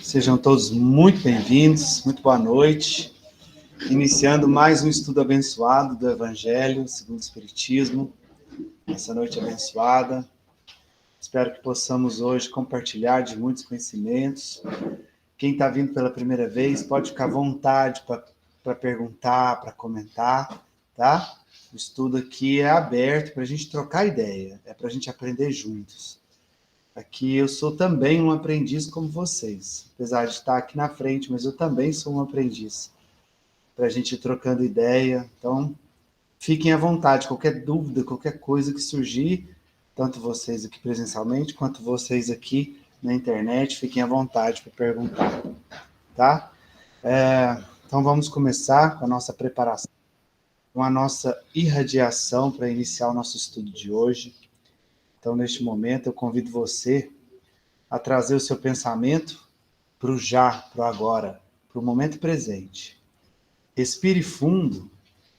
Sejam todos muito bem-vindos, muito boa noite. Iniciando mais um estudo abençoado do Evangelho segundo o Espiritismo, essa noite abençoada. Espero que possamos hoje compartilhar de muitos conhecimentos. Quem está vindo pela primeira vez pode ficar à vontade para perguntar, para comentar, tá? O estudo aqui é aberto para a gente trocar ideia, é para a gente aprender juntos. Aqui eu sou também um aprendiz como vocês, apesar de estar aqui na frente, mas eu também sou um aprendiz, para a gente ir trocando ideia. Então, fiquem à vontade, qualquer dúvida, qualquer coisa que surgir, tanto vocês aqui presencialmente, quanto vocês aqui na internet, fiquem à vontade para perguntar, tá? Então, vamos começar com a nossa preparação, com a nossa irradiação para iniciar o nosso estudo de hoje. Então, neste momento, eu convido você a trazer o seu pensamento para o já, para o agora, para o momento presente. Respire fundo,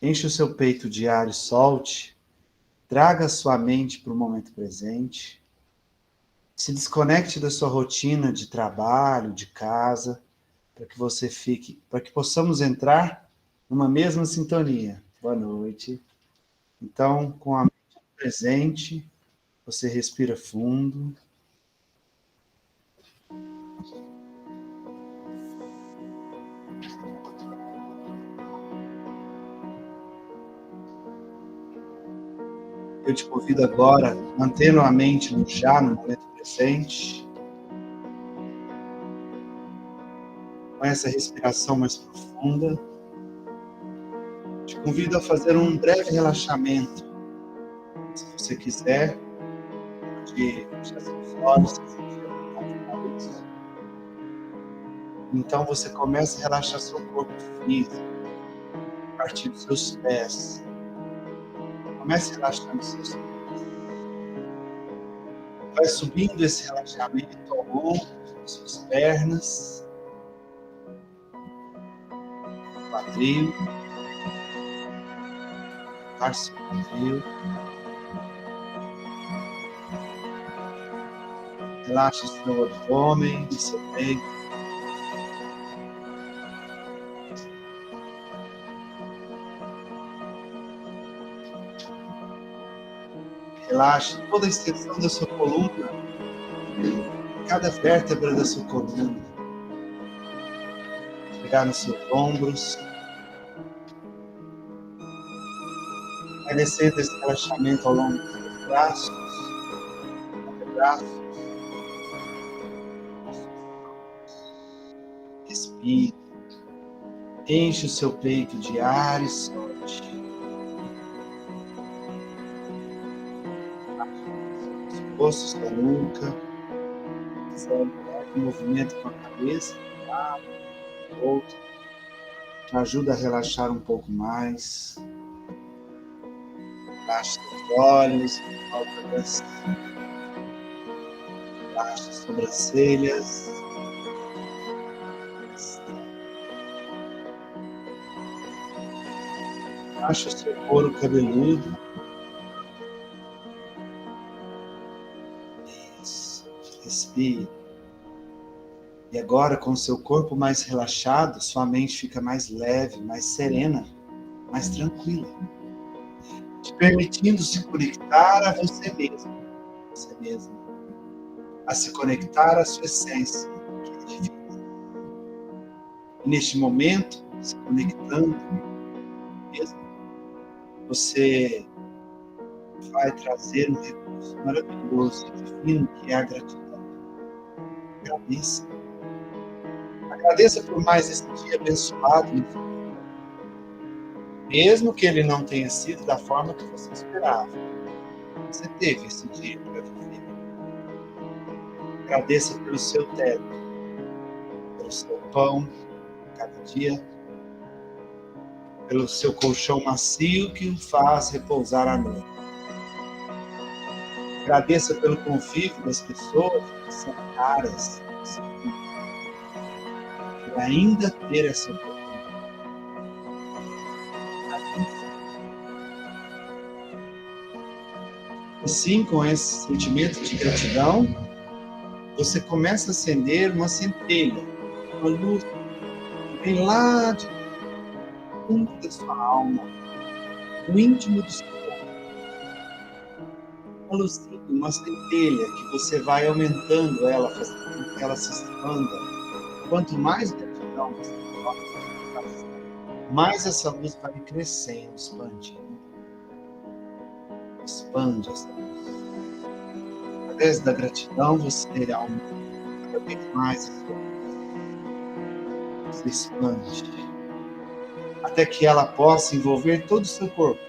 enche o seu peito de ar e solte, traga a sua mente para o momento presente, se desconecte da sua rotina de trabalho, de casa, para que possamos entrar numa mesma sintonia. Boa noite. Então, com a mente presente, você respira fundo. Eu te convido agora, mantendo a mente no já, no momento presente, com essa respiração mais profunda. Te convido a fazer um breve relaxamento. Se você quiser, pode fechar seus olhos, se sentir à vontade para isso. Então você começa a relaxar seu corpo físico, a partir dos seus pés. Comece relaxando seus pés. Vai subindo esse relaxamento ao longo das suas pernas, quadril, seu quadril. Relaxe seu abdômen e seu peito. Relaxe toda a extensão da sua coluna, cada vértebra da sua coluna. Chegar nos seus ombros. Vai descendo esse relaxamento ao longo dos seus braços, antebraços. Respire. Enche o seu peito de ar e solte. Pescoço, sua nuca. Movimento com a cabeça, um lado, outro. Te ajuda a relaxar um pouco mais. Relaxa os olhos, pálpebras. Relaxa as sobrancelhas. Relaxa o seu couro cabeludo. Isso. Respire. E agora, com o seu corpo mais relaxado, sua mente fica mais leve, mais serena, mais tranquila. Te permitindo se conectar a você mesmo, a se conectar à sua essência, que é divina. E neste momento, se conectando mesmo, você vai trazer um recurso maravilhoso e divino, que é a gratidão. Agradeça. Agradeça por mais esse dia abençoado, mesmo que ele não tenha sido da forma que você esperava. Você teve esse dia para viver. Agradeça pelo seu teto, pelo seu pão, cada dia, pelo seu colchão macio que o faz repousar à noite. Agradeça pelo convívio das pessoas que são caras, por ainda ter essa oportunidade. Assim, com esse sentimento de gratidão, você começa a acender uma centelha, uma luz que vem lá de fundo da sua alma, no íntimo do seu corpo. Uma luzinha, uma centelha que você vai aumentando ela, fazendo com que ela se expanda. Quanto mais gratidão você coloca no seu coração, mais essa luz vai crescendo, expandindo. Expande essa luz. Através da gratidão, você aumenta cada vez mais a sua luz. Você expande. Até que ela possa envolver todo o seu corpo.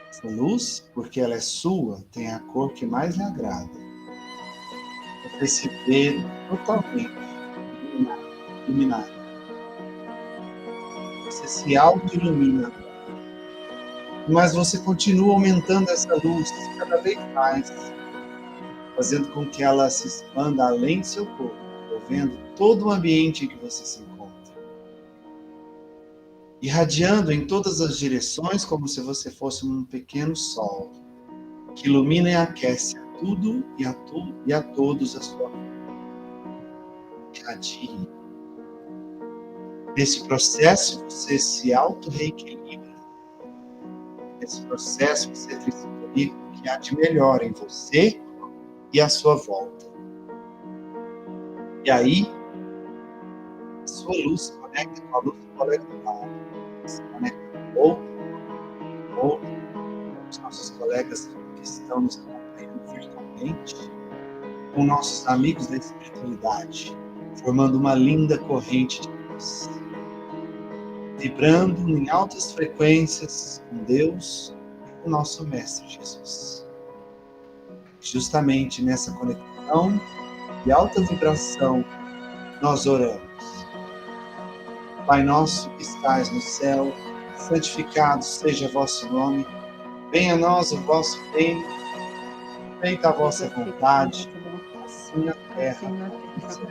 Essa luz, porque ela é sua, tem a cor que mais lhe agrada. Você se vê totalmente iluminado. Você se auto-ilumina. Mas você continua aumentando essa luz cada vez mais, fazendo com que ela se expanda além do seu corpo, envolvendo todo o ambiente em que você se encontra. Irradiando em todas as direções como se você fosse um pequeno sol, que ilumina e aquece a tudo e a todos à sua volta. Irradie. Nesse processo você se auto-reequilibra. Nesse processo você transfere o que há de melhor em você e à sua volta. E aí, a sua luz se conecta com a luz do colega do lado. Se conecta com o outro, os nossos colegas que estão nos acompanhando virtualmente, com nossos amigos da espiritualidade, formando uma linda corrente de luz, vibrando em altas frequências com Deus, o nosso Mestre Jesus. Justamente nessa conexão de alta vibração, nós oramos. Pai nosso que estais no céu, santificado seja vosso nome, venha a nós o vosso reino, feita a vossa vontade, assim na terra como no céu.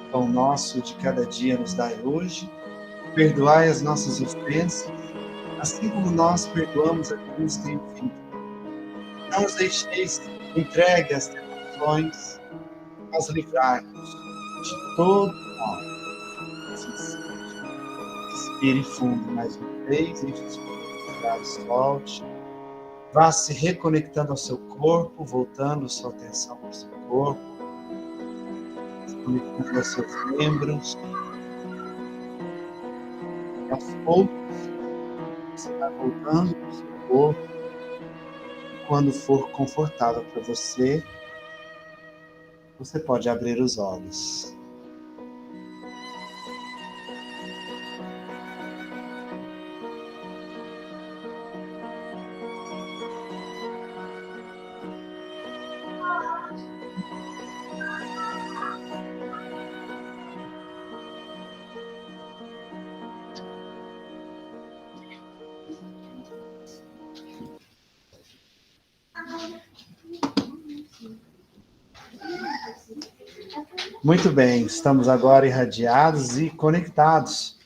O pão nosso de cada dia nos dai hoje, perdoai as nossas ofensas, assim como nós perdoamos a quem nos tem ofendido. Não nos deixeis entregue às tentações, mas livrai-nos de todo mal. Respire fundo mais uma vez, solte. Vá se reconectando ao seu corpo, voltando sua atenção para o seu corpo, se conectando aos seus membros. E aos poucos, você vai voltando para o seu corpo. E quando for confortável para você, você pode abrir os olhos. Muito bem, estamos agora irradiados e conectados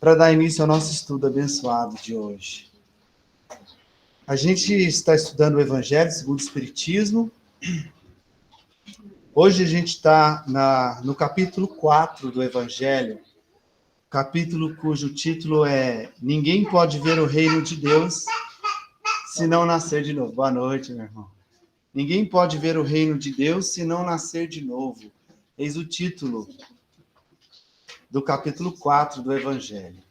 para dar início ao nosso estudo abençoado de hoje. A gente está estudando o Evangelho segundo o Espiritismo. Hoje a gente está no capítulo 4 do Evangelho, capítulo cujo título é Ninguém pode ver o reino de Deus se não nascer de novo. Boa noite, meu irmão. Ninguém pode ver o reino de Deus se não nascer de novo. Eis o título do capítulo 4 do Evangelho.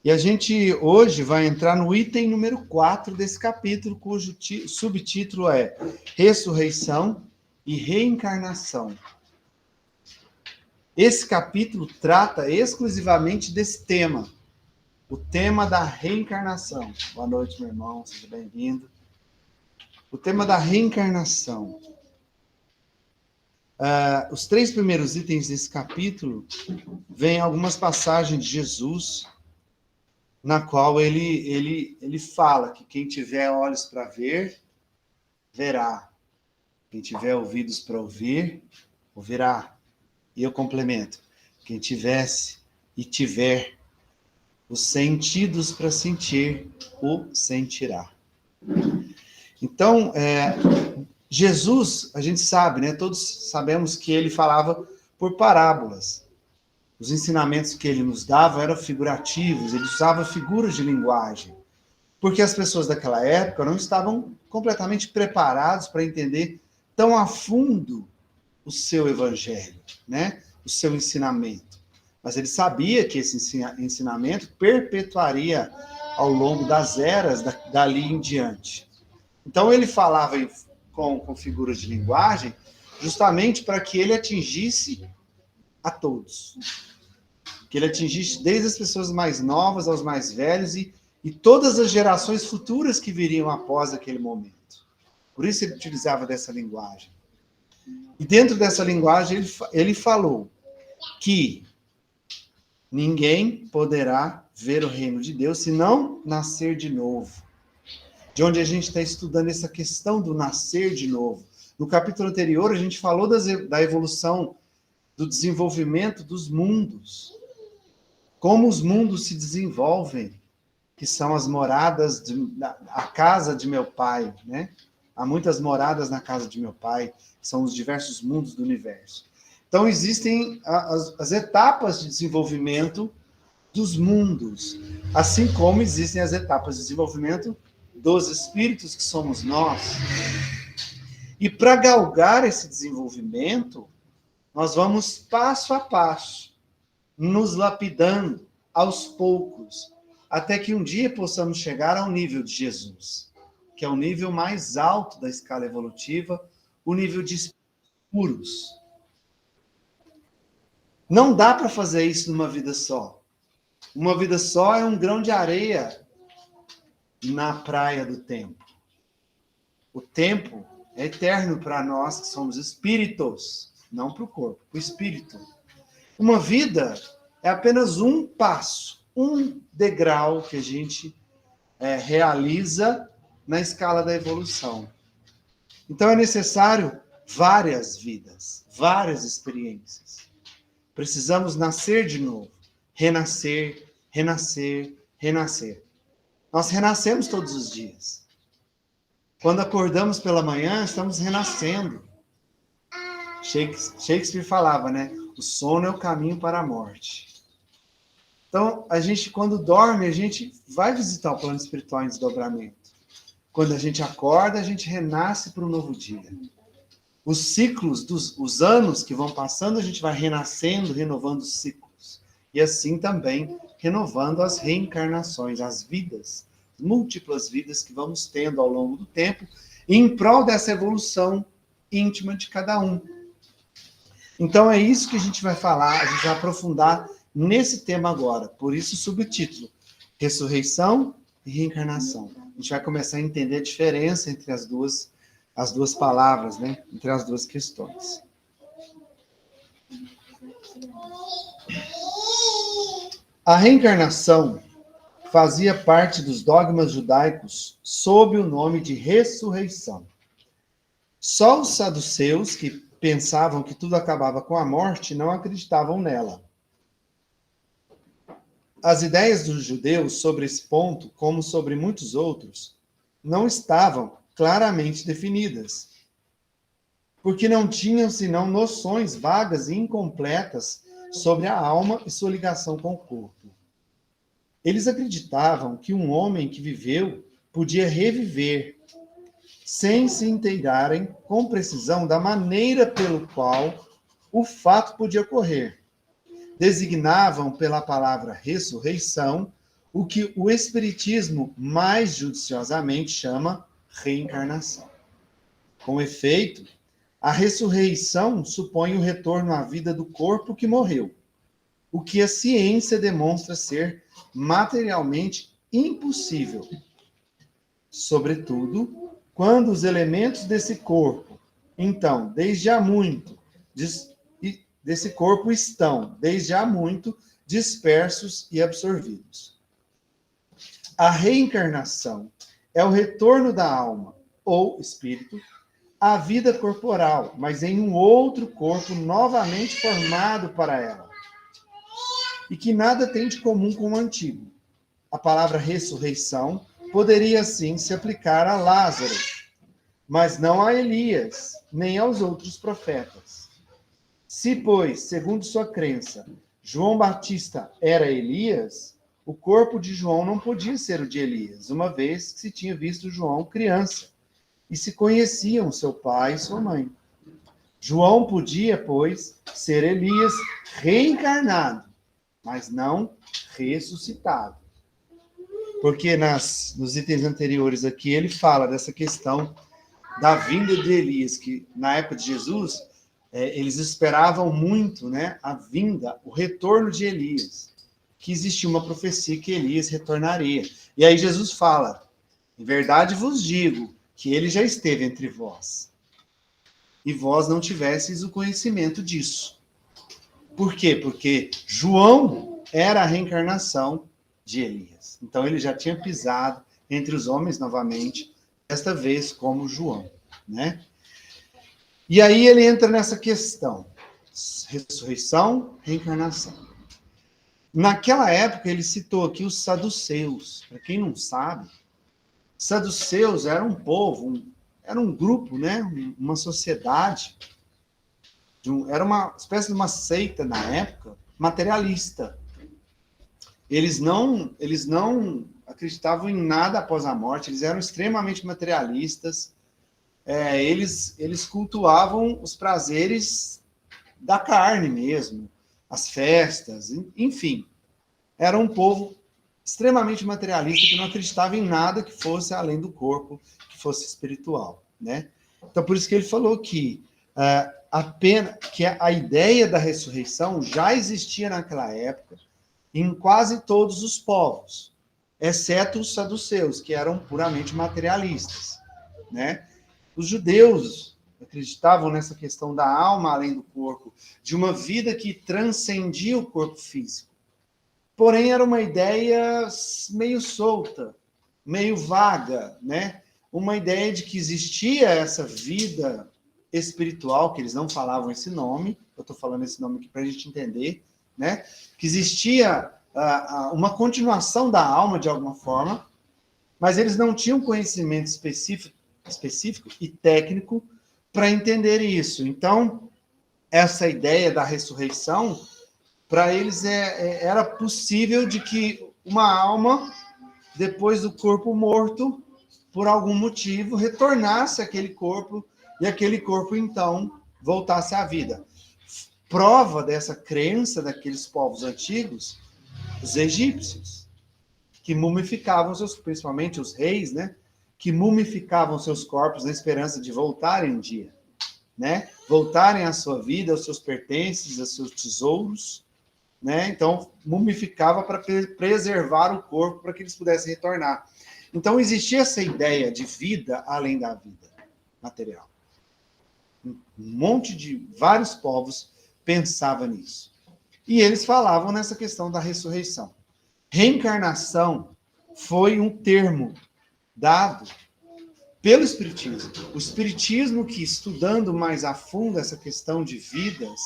E a gente hoje vai entrar no item número 4 desse capítulo, cujo subtítulo é Ressurreição e Reencarnação. Esse capítulo trata exclusivamente desse tema, o tema da reencarnação. Boa noite, meu irmão, seja bem-vindo. O tema da reencarnação. Os 3 primeiros itens desse capítulo vêm algumas passagens de Jesus, na qual ele fala que quem tiver olhos para ver, verá. Quem tiver ouvidos para ouvir, ouvirá. E eu complemento. Quem tivesse e tiver os sentidos para sentir, o sentirá. Então, Jesus, a gente sabe, né? Todos sabemos que ele falava por parábolas. Os ensinamentos que ele nos dava eram figurativos, ele usava figuras de linguagem. Porque as pessoas daquela época não estavam completamente preparadas para entender tão a fundo o seu evangelho, né? O seu ensinamento. Mas ele sabia que esse ensinamento perpetuaria ao longo das eras dali em diante. Então ele falava com figuras de linguagem justamente para que ele atingisse a todos. Que ele atingisse desde as pessoas mais novas aos mais velhos e todas as gerações futuras que viriam após aquele momento. Por isso ele utilizava dessa linguagem. E dentro dessa linguagem ele falou que ninguém poderá ver o reino de Deus se não nascer de novo. De onde a gente está estudando essa questão do nascer de novo. No capítulo anterior, a gente falou da evolução, do desenvolvimento dos mundos. Como os mundos se desenvolvem, que são as moradas, a casa de meu pai, né? Há muitas moradas na casa de meu pai, que são os diversos mundos do universo. Então, existem as etapas de desenvolvimento dos mundos, assim como existem as etapas de desenvolvimento dos espíritos, que somos nós. E para galgar esse desenvolvimento, nós vamos passo a passo, nos lapidando aos poucos, até que um dia possamos chegar ao nível de Jesus, que é o nível mais alto da escala evolutiva, o nível de espíritos puros. Não dá para fazer isso numa vida só. Uma vida só é um grão de areia na praia do tempo. O tempo é eterno para nós que somos espíritos, não para o corpo, para o espírito. Uma vida é apenas um passo, um degrau que a gente realiza na escala da evolução. Então é necessário várias vidas, várias experiências. Precisamos nascer de novo, renascer, renascer, renascer. Nós renascemos todos os dias. Quando acordamos pela manhã, estamos renascendo. Shakespeare falava, né? O sono é o caminho para a morte. Então, a gente, quando dorme, a gente vai visitar o plano espiritual em desdobramento. Quando a gente acorda, a gente renasce para um novo dia. Os ciclos, os anos que vão passando, a gente vai renascendo, renovando os ciclos. E assim também renovando as reencarnações, as vidas, múltiplas vidas que vamos tendo ao longo do tempo, em prol dessa evolução íntima de cada um. Então é isso que a gente vai falar, a gente vai aprofundar nesse tema agora. Por isso o subtítulo, Ressurreição e Reencarnação. A gente vai começar a entender a diferença entre as duas palavras, né? Entre as duas questões. A reencarnação fazia parte dos dogmas judaicos sob o nome de ressurreição. Só os saduceus, que pensavam que tudo acabava com a morte, não acreditavam nela. As ideias dos judeus sobre esse ponto, como sobre muitos outros, não estavam claramente definidas, porque não tinham senão noções vagas e incompletas sobre a alma e sua ligação com o corpo. Eles acreditavam que um homem que viveu podia reviver, sem se inteirarem com precisão da maneira pelo qual o fato podia ocorrer. Designavam pela palavra ressurreição o que o Espiritismo mais judiciosamente chama reencarnação. Com efeito, a ressurreição supõe o retorno à vida do corpo que morreu, o que a ciência demonstra ser materialmente impossível. Sobretudo, quando os elementos desse corpo, então, desde há muito, desse corpo estão, desde há muito, dispersos e absorvidos. A reencarnação é o retorno da alma, ou espírito, à vida corporal, mas em um outro corpo novamente formado para ela, e que nada tem de comum com o antigo. A palavra ressurreição poderia, assim, se aplicar a Lázaro, mas não a Elias, nem aos outros profetas. Se, pois, segundo sua crença, João Batista era Elias, o corpo de João não podia ser o de Elias, uma vez que se tinha visto João criança, e se conheciam seu pai e sua mãe. João podia, pois, ser Elias reencarnado, mas não ressuscitado. Porque nos itens anteriores aqui, ele fala dessa questão da vinda de Elias, que na época de Jesus, eles esperavam muito, né, a vinda, o retorno de Elias, que existia uma profecia que Elias retornaria. E aí Jesus fala, em verdade vos digo, que ele já esteve entre vós, e vós não tivesseis o conhecimento disso. Por quê? Porque João era a reencarnação de Elias. Então ele já tinha pisado entre os homens novamente, desta vez como João, né? E aí ele entra nessa questão, ressurreição, reencarnação. Naquela época ele citou aqui os saduceus. Para quem não sabe, saduceus era um povo, era um grupo, né? Uma sociedade, era uma espécie de uma seita na época, materialista. Eles não acreditavam em nada após a morte, eles eram extremamente materialistas, eles cultuavam os prazeres da carne mesmo, as festas, enfim. Era um povo extremamente materialista que não acreditava em nada que fosse além do corpo, que fosse espiritual, né? Então, por isso que ele falou que a ideia da ressurreição já existia naquela época em quase todos os povos, exceto os saduceus, que eram puramente materialistas, né? Os judeus acreditavam nessa questão da alma além do corpo, de uma vida que transcendia o corpo físico. Porém, era uma ideia meio solta, meio vaga, né? Uma ideia de que existia essa vida espiritual, que eles não falavam esse nome, eu estou falando esse nome aqui para a gente entender, né? Que existia uma continuação da alma de alguma forma, mas eles não tinham conhecimento específico e técnico para entender isso. Então, essa ideia da ressurreição, para eles era possível de que uma alma, depois do corpo morto, por algum motivo, retornasse àquele corpo e aquele corpo, então, voltasse à vida. Prova dessa crença daqueles povos antigos, os egípcios, que mumificavam principalmente os reis, né? Que mumificavam seus corpos na esperança de voltarem um dia, né? Voltarem à sua vida, aos seus pertences, aos seus tesouros, né? Então, mumificava para preservar o corpo para que eles pudessem retornar. Então, existia essa ideia de vida além da vida material. Vários povos pensavam nisso. E eles falavam nessa questão da ressurreição. Reencarnação foi um termo dado pelo Espiritismo. O Espiritismo que, estudando mais a fundo essa questão de vidas,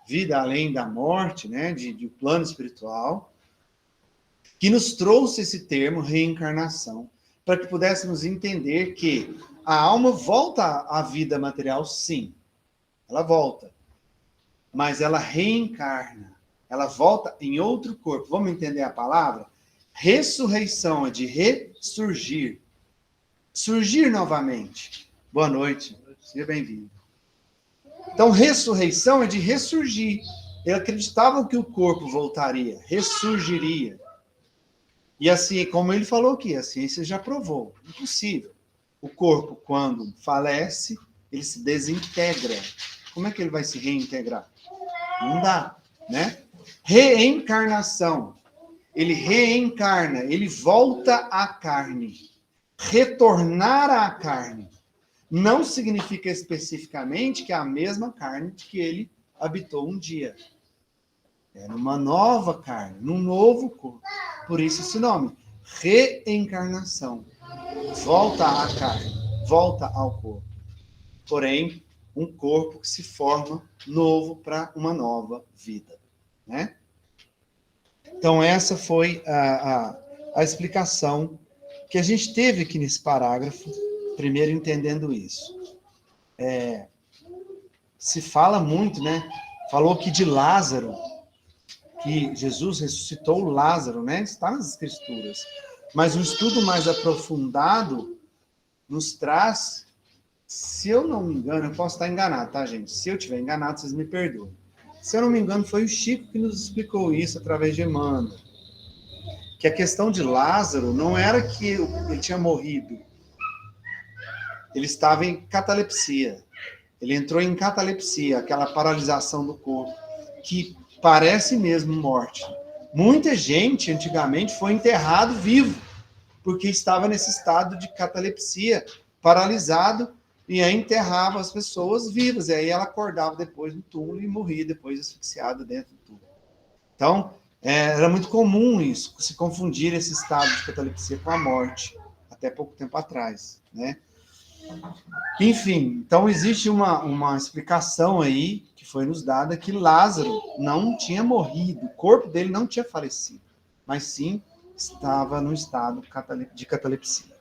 vida além da morte, né, de plano espiritual, que nos trouxe esse termo, reencarnação, para que pudéssemos entender que a alma volta à vida material, sim, ela volta, mas ela reencarna, ela volta em outro corpo. Vamos entender a palavra? Ressurreição é de ressurgir, surgir novamente. Boa noite, seja bem-vindo. Então, ressurreição é de ressurgir. Eles acreditavam que o corpo voltaria, ressurgiria. E assim, como ele falou aqui, a ciência já provou, impossível. O corpo, quando falece, ele se desintegra. Como é que ele vai se reintegrar? Não dá, né? Reencarnação. Ele reencarna, ele volta à carne. Retornar à carne não significa especificamente que é a mesma carne que ele habitou um dia. É numa nova carne, num novo corpo. Por isso esse nome, reencarnação. Volta à carne, volta ao corpo. Porém, um corpo que se forma novo para uma nova vida, né? Então, essa foi a explicação que a gente teve aqui nesse parágrafo, primeiro entendendo isso. Se fala muito, né? Falou que de Lázaro, que Jesus ressuscitou Lázaro, né? Está nas Escrituras. Mas um estudo mais aprofundado nos traz, se eu não me engano, eu posso estar enganado, tá, gente? Se eu estiver enganado, vocês me perdoem. Se eu não me engano, foi o Chico que nos explicou isso através de Emmanuel. Que a questão de Lázaro não era que ele tinha morrido. Ele estava em catalepsia. Ele entrou em catalepsia, aquela paralisação do corpo, que parece mesmo morte. Muita gente, antigamente, foi enterrado vivo, porque estava nesse estado de catalepsia, paralisado, e aí enterrava as pessoas vivas, e aí ela acordava depois no túmulo e morria depois asfixiada dentro do túmulo. Então, era muito comum isso, se confundir esse estado de catalepsia com a morte, até pouco tempo atrás, né? Enfim, então existe uma explicação aí, que foi nos dada, que Lázaro não tinha morrido, o corpo dele não tinha falecido, mas sim estava no estado de catalepsia.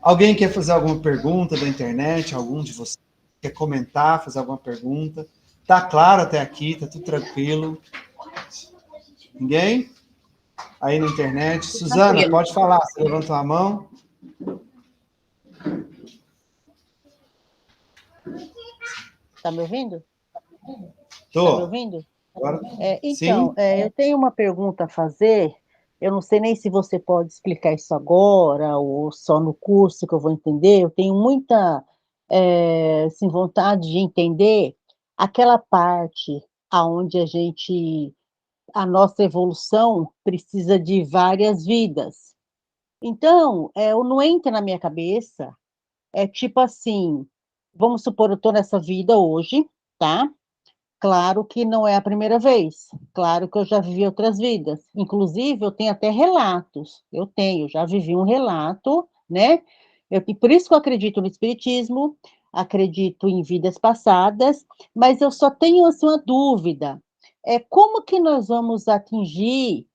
Alguém quer fazer alguma pergunta da internet? Algum de vocês quer comentar, fazer alguma pergunta? Tá claro até aqui, tá tudo tranquilo. Ninguém? Aí na internet. Suzana, pode falar, você levantou a mão. Tá me ouvindo? Tô. Tá me ouvindo? Agora, então, sim. eu tenho uma pergunta a fazer. Eu não sei nem se você pode explicar isso agora ou só no curso que eu vou entender. Eu tenho muita assim, vontade de entender aquela parte aonde a nossa evolução precisa de várias vidas. Então, não entra na minha cabeça, tipo assim, vamos supor, eu estou nessa vida hoje, tá? Claro que não é a primeira vez, claro que eu já vivi outras vidas, inclusive eu tenho até relatos, já vivi um relato, né? E por isso que eu acredito no espiritismo, acredito em vidas passadas, mas eu só tenho assim, uma dúvida, como que nós vamos atingir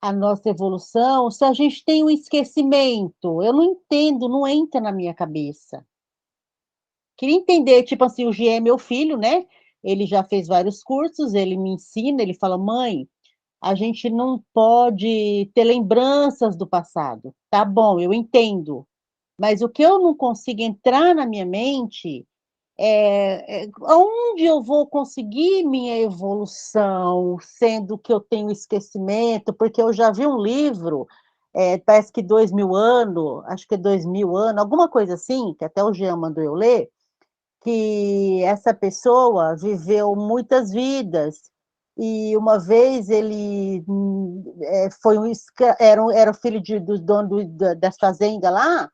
a nossa evolução se a gente tem um esquecimento? Eu não entendo, não entra na minha cabeça. Queria entender, tipo assim, o G é meu filho, né? Ele já fez vários cursos, ele me ensina, ele fala, mãe, a gente não pode ter lembranças do passado. Tá bom, eu entendo. Mas o que eu não consigo entrar na minha mente onde eu vou conseguir minha evolução, sendo que eu tenho esquecimento, porque eu já vi um livro, parece que 2000 anos, acho que é 2000 anos, alguma coisa assim, que até o Jean mandou eu ler, que essa pessoa viveu muitas vidas, e uma vez ele foi era o filho do dono da fazenda lá,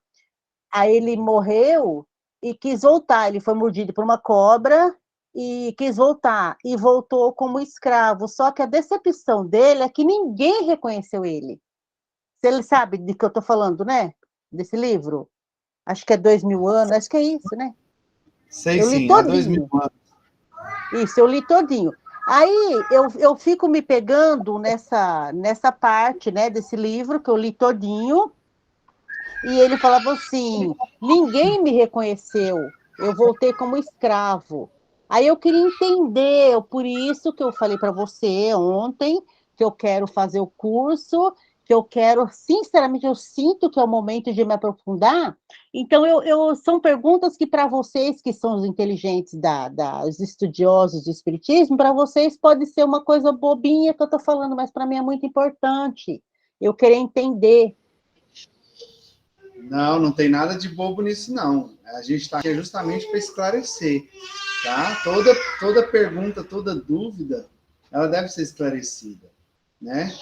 aí ele morreu e quis voltar, ele foi mordido por uma cobra e quis voltar, e voltou como escravo, só que a decepção dele é que ninguém reconheceu ele. Ele sabe de que eu estou falando, né? Desse livro? Acho que é 2000 anos, acho que é isso, né? Sei Eu li sim, há 2000 todinho. anos. Isso, eu li todinho. Aí eu fico me pegando nessa parte, né, desse livro que eu li todinho, e ele falava assim: ninguém me reconheceu, eu voltei como escravo. Aí eu queria entender, por isso que eu falei para você ontem, que eu quero fazer o curso, que eu quero, sinceramente, eu sinto que é o momento de me aprofundar. Então, são perguntas que para vocês, que são os inteligentes, os estudiosos do Espiritismo, para vocês pode ser uma coisa bobinha que eu estou falando, mas para mim é muito importante. Eu querer entender. Não, não tem nada de bobo nisso, não. A gente está aqui justamente para esclarecer, tá? Toda pergunta, toda dúvida, ela deve ser esclarecida, né?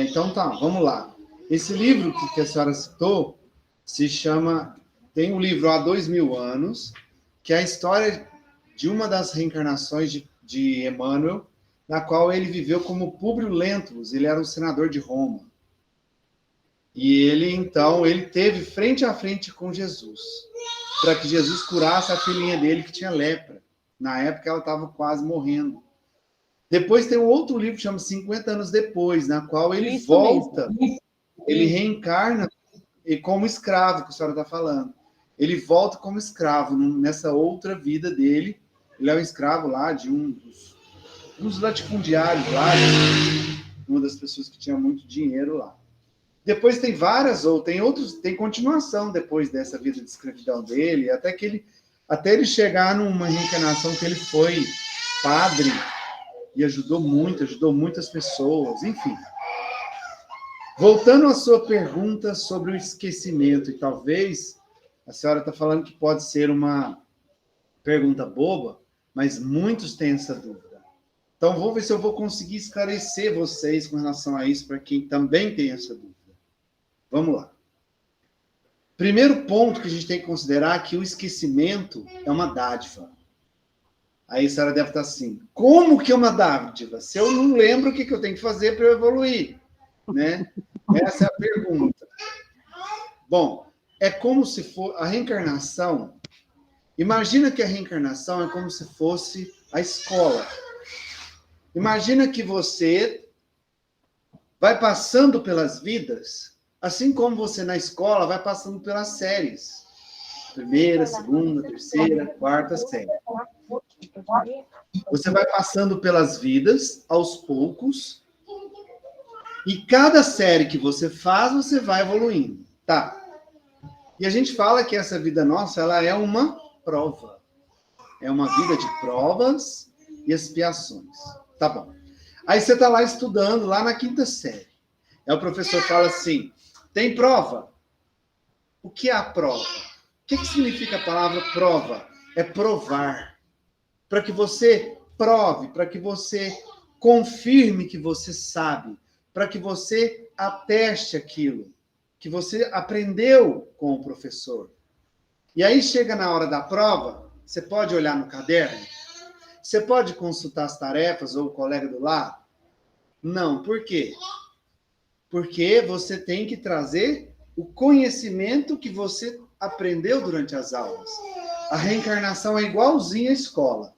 Então tá, vamos lá. Esse livro que a senhora citou se chama, tem um livro há 2000 anos, que é a história de uma das reencarnações de Emmanuel, na qual ele viveu como Públio Lentulus, ele era um senador de Roma. E ele teve frente a frente com Jesus, para que Jesus curasse a filhinha dele que tinha lepra. Na época ela estava quase morrendo. Depois tem um outro livro que chama 50 anos depois, na qual ele Isso volta, mesmo. ele reencarna e como escravo, que a senhora está falando. Ele volta como escravo nessa outra vida dele. Ele é um escravo lá de um dos latifundiários lá, uma das pessoas que tinha muito dinheiro lá. Depois tem várias, ou tem continuação depois dessa vida de escravidão dele, até ele chegar numa reencarnação que ele foi padre e ajudou muitas pessoas, enfim. Voltando à sua pergunta sobre o esquecimento, e talvez a senhora está falando que pode ser uma pergunta boba, mas muitos têm essa dúvida. Então, vou ver se eu vou conseguir esclarecer vocês com relação a isso, para quem também tem essa dúvida. Vamos lá. Primeiro ponto que a gente tem que considerar é que o esquecimento é uma dádiva. Aí a senhora deve estar assim, como que é uma dádiva? Se eu não lembro o que eu tenho que fazer para eu evoluir, né? Essa é a pergunta. Bom, é como se for a reencarnação. Imagina que a reencarnação é como se fosse a escola. Imagina que você vai passando pelas vidas, assim como você na escola vai passando pelas séries. Primeira, segunda, terceira, quarta série. Você vai passando pelas vidas, aos poucos, e cada série que você faz, você vai evoluindo. Tá. E a gente fala que essa vida nossa, ela é uma prova. É uma vida de provas e expiações. Tá bom. Aí você está lá estudando, lá na quinta série. Aí o professor fala assim, tem prova? O que é a prova? O que significa a palavra prova? É provar. Para que você prove, para que você confirme que você sabe, para que você ateste aquilo que você aprendeu com o professor. E aí chega na hora da prova, você pode olhar no caderno? Você pode consultar as tarefas ou o colega do lado? Não. Por quê? Porque você tem que trazer o conhecimento que você aprendeu durante as aulas. A reencarnação é igualzinha à escola.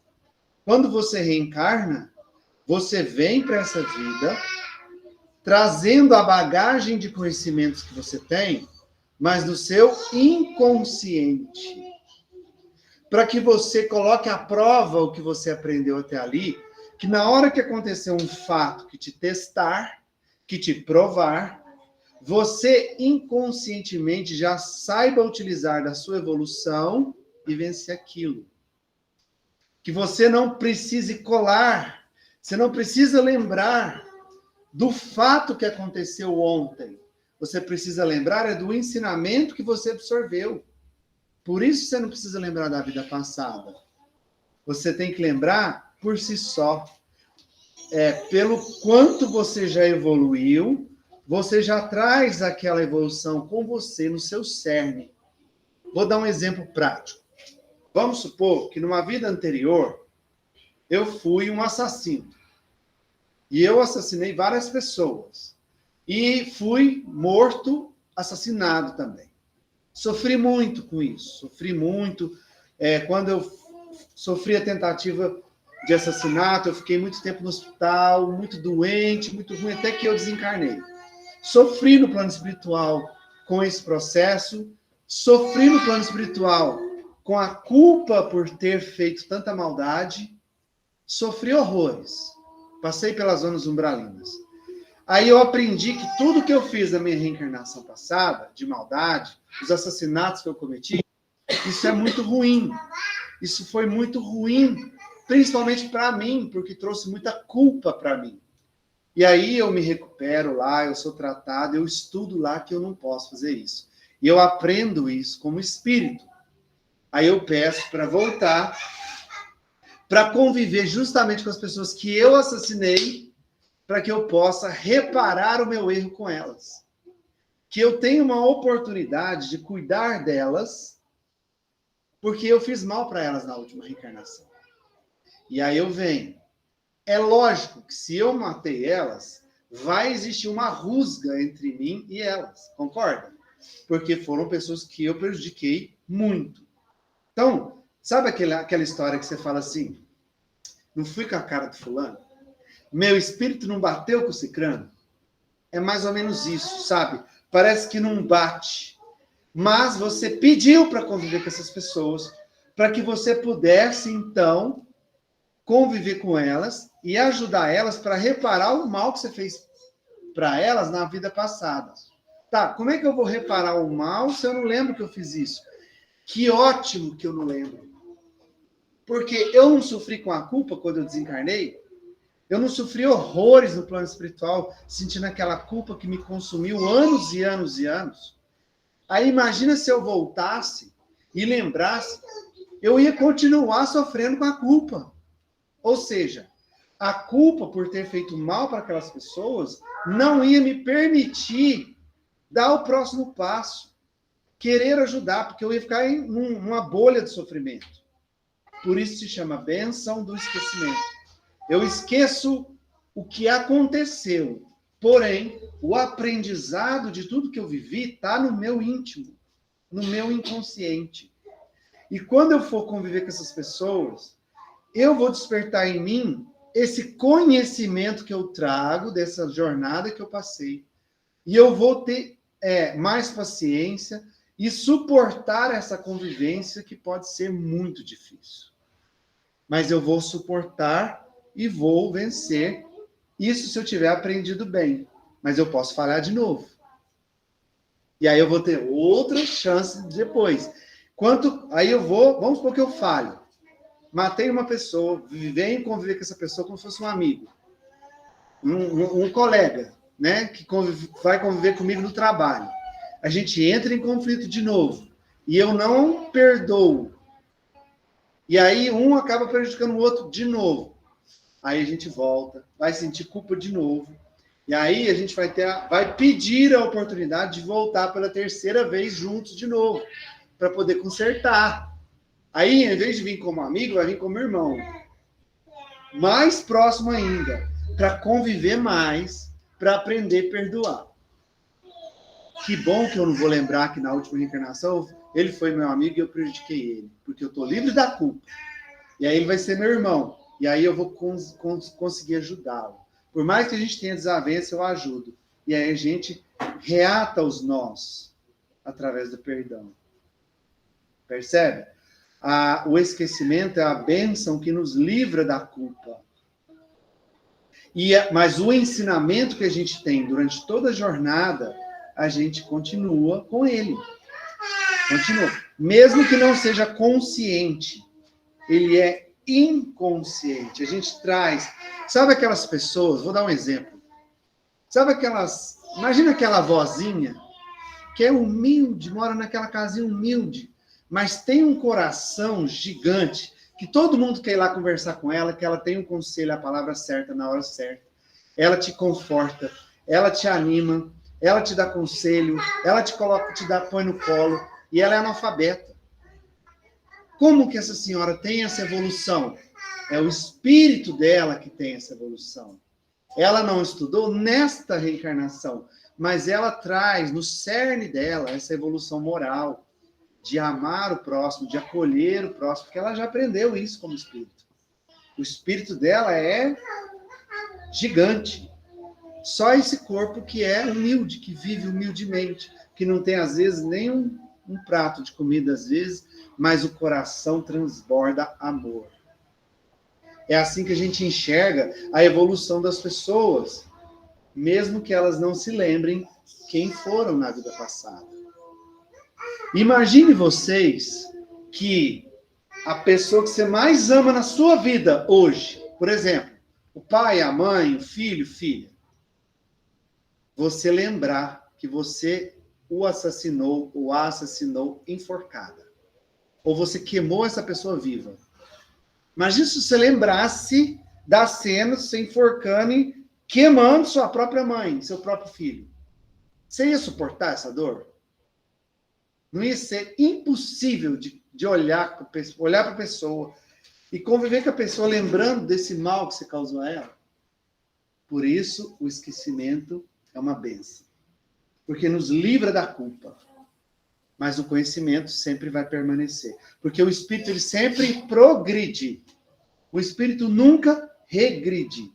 Quando você reencarna, você vem para essa vida trazendo a bagagem de conhecimentos que você tem, mas no seu inconsciente. Para que você coloque à prova o que você aprendeu até ali, que na hora que acontecer um fato que te testar, que te provar, você inconscientemente já saiba utilizar da sua evolução e vencer aquilo. Que você não precise colar, você não precisa lembrar do fato que aconteceu ontem. Você precisa lembrar do ensinamento que você absorveu. Por isso você não precisa lembrar da vida passada. Você tem que lembrar por si só. Pelo quanto você já evoluiu, você já traz aquela evolução com você no seu cerne. Vou dar um exemplo prático. Vamos supor que numa vida anterior, eu fui um assassino. E eu assassinei várias pessoas. E fui morto, assassinado também. Sofri muito com isso. Sofri muito. Quando eu sofri a tentativa de assassinato, eu fiquei muito tempo no hospital, muito doente, muito ruim, até que eu desencarnei. Sofri no plano espiritual com esse processo. Sofri no plano espiritual com a culpa por ter feito tanta maldade. Sofri horrores. Passei pelas zonas umbralinas. Aí eu aprendi que tudo que eu fiz na minha reencarnação passada, de maldade, os assassinatos que eu cometi, isso é muito ruim. Isso foi muito ruim, principalmente para mim, porque trouxe muita culpa para mim. E aí eu me recupero lá, eu sou tratado, eu estudo lá que eu não posso fazer isso. E eu aprendo isso como espírito. Aí eu peço para voltar, para conviver justamente com as pessoas que eu assassinei, para que eu possa reparar o meu erro com elas. Que eu tenha uma oportunidade de cuidar delas, porque eu fiz mal para elas na última reencarnação. E aí eu venho. É lógico que se eu matei elas, vai existir uma rusga entre mim e elas, concorda? Porque foram pessoas que eu prejudiquei muito. Então, sabe aquela história que você fala assim, não fui com a cara do fulano? Meu espírito não bateu com o cicrano? É mais ou menos isso, sabe? Parece que não bate. Mas você pediu para conviver com essas pessoas, para que você pudesse, então, conviver com elas e ajudar elas para reparar o mal que você fez para elas na vida passada. Tá, como é que eu vou reparar o mal se eu não lembro que eu fiz isso? Que ótimo que eu não lembro. Porque eu não sofri com a culpa quando eu desencarnei. Eu não sofri horrores no plano espiritual, sentindo aquela culpa que me consumiu anos e anos e anos. Aí imagina se eu voltasse e lembrasse, eu ia continuar sofrendo com a culpa. Ou seja, a culpa por ter feito mal para aquelas pessoas não ia me permitir dar o próximo passo, querer ajudar, porque eu ia ficar em uma bolha de sofrimento. Por isso se chama bênção do esquecimento. Eu esqueço o que aconteceu, porém, o aprendizado de tudo que eu vivi está no meu íntimo, no meu inconsciente. E quando eu for conviver com essas pessoas, eu vou despertar em mim esse conhecimento que eu trago dessa jornada que eu passei. E eu vou ter mais paciência e suportar essa convivência que pode ser muito difícil. Mas eu vou suportar e vou vencer. Isso se eu tiver aprendido bem. Mas eu posso falhar de novo. E aí eu vou ter outra chance depois. Aí eu vou, vamos supor que eu falho. Matei uma pessoa, venho conviver com essa pessoa como se fosse um amigo. Um colega, né? Que vai conviver comigo no trabalho. A gente entra em conflito de novo. E eu não perdoo. E aí um acaba prejudicando o outro de novo. Aí a gente volta, vai sentir culpa de novo. E aí a gente vai pedir a oportunidade de voltar pela terceira vez juntos de novo, para poder consertar. Aí, em vez de vir como amigo, vai vir como irmão. Mais próximo ainda, para conviver mais, para aprender a perdoar. Que bom que eu não vou lembrar que na última reencarnação ele foi meu amigo e eu prejudiquei ele, porque eu estou livre da culpa. E aí ele vai ser meu irmão. E aí eu vou conseguir ajudá-lo. Por mais que a gente tenha desavença, eu ajudo. E aí a gente reata os nós através do perdão. Percebe? O esquecimento é a bênção que nos livra da culpa. Mas o ensinamento que a gente tem durante toda a jornada, a gente continua com ele. Continua. Mesmo que não seja consciente, ele é inconsciente. A gente traz... Sabe aquelas pessoas... Vou dar um exemplo. Sabe aquelas... Imagina aquela vozinha que é humilde, mora naquela casinha humilde, mas tem um coração gigante, que todo mundo quer ir lá conversar com ela, que ela tem um conselho, a palavra certa, na hora certa. Ela te conforta, ela te anima, ela te dá conselho, ela te põe no colo, e ela é analfabeta. Como que essa senhora tem essa evolução? É o espírito dela que tem essa evolução. Ela não estudou nesta reencarnação, mas ela traz no cerne dela essa evolução moral, de amar o próximo, de acolher o próximo, porque ela já aprendeu isso como espírito. O espírito dela é gigante. Só esse corpo que é humilde, que vive humildemente, que não tem, às vezes, nem um prato de comida, às vezes, mas o coração transborda amor. É assim que a gente enxerga a evolução das pessoas, mesmo que elas não se lembrem quem foram na vida passada. Imagine vocês que a pessoa que você mais ama na sua vida hoje, por exemplo, o pai, a mãe, o filho, filha, você lembrar que você o assassinou ou a assassinou enforcada. Ou você queimou essa pessoa viva. Imagina se você lembrasse da cena, você enforcando e queimando sua própria mãe, seu próprio filho. Você ia suportar essa dor? Não ia ser impossível de olhar para a pessoa e conviver com a pessoa lembrando desse mal que você causou a ela? Por isso, o esquecimento é uma bênção. Porque nos livra da culpa. Mas o conhecimento sempre vai permanecer. Porque o espírito ele sempre progride. O espírito nunca regride.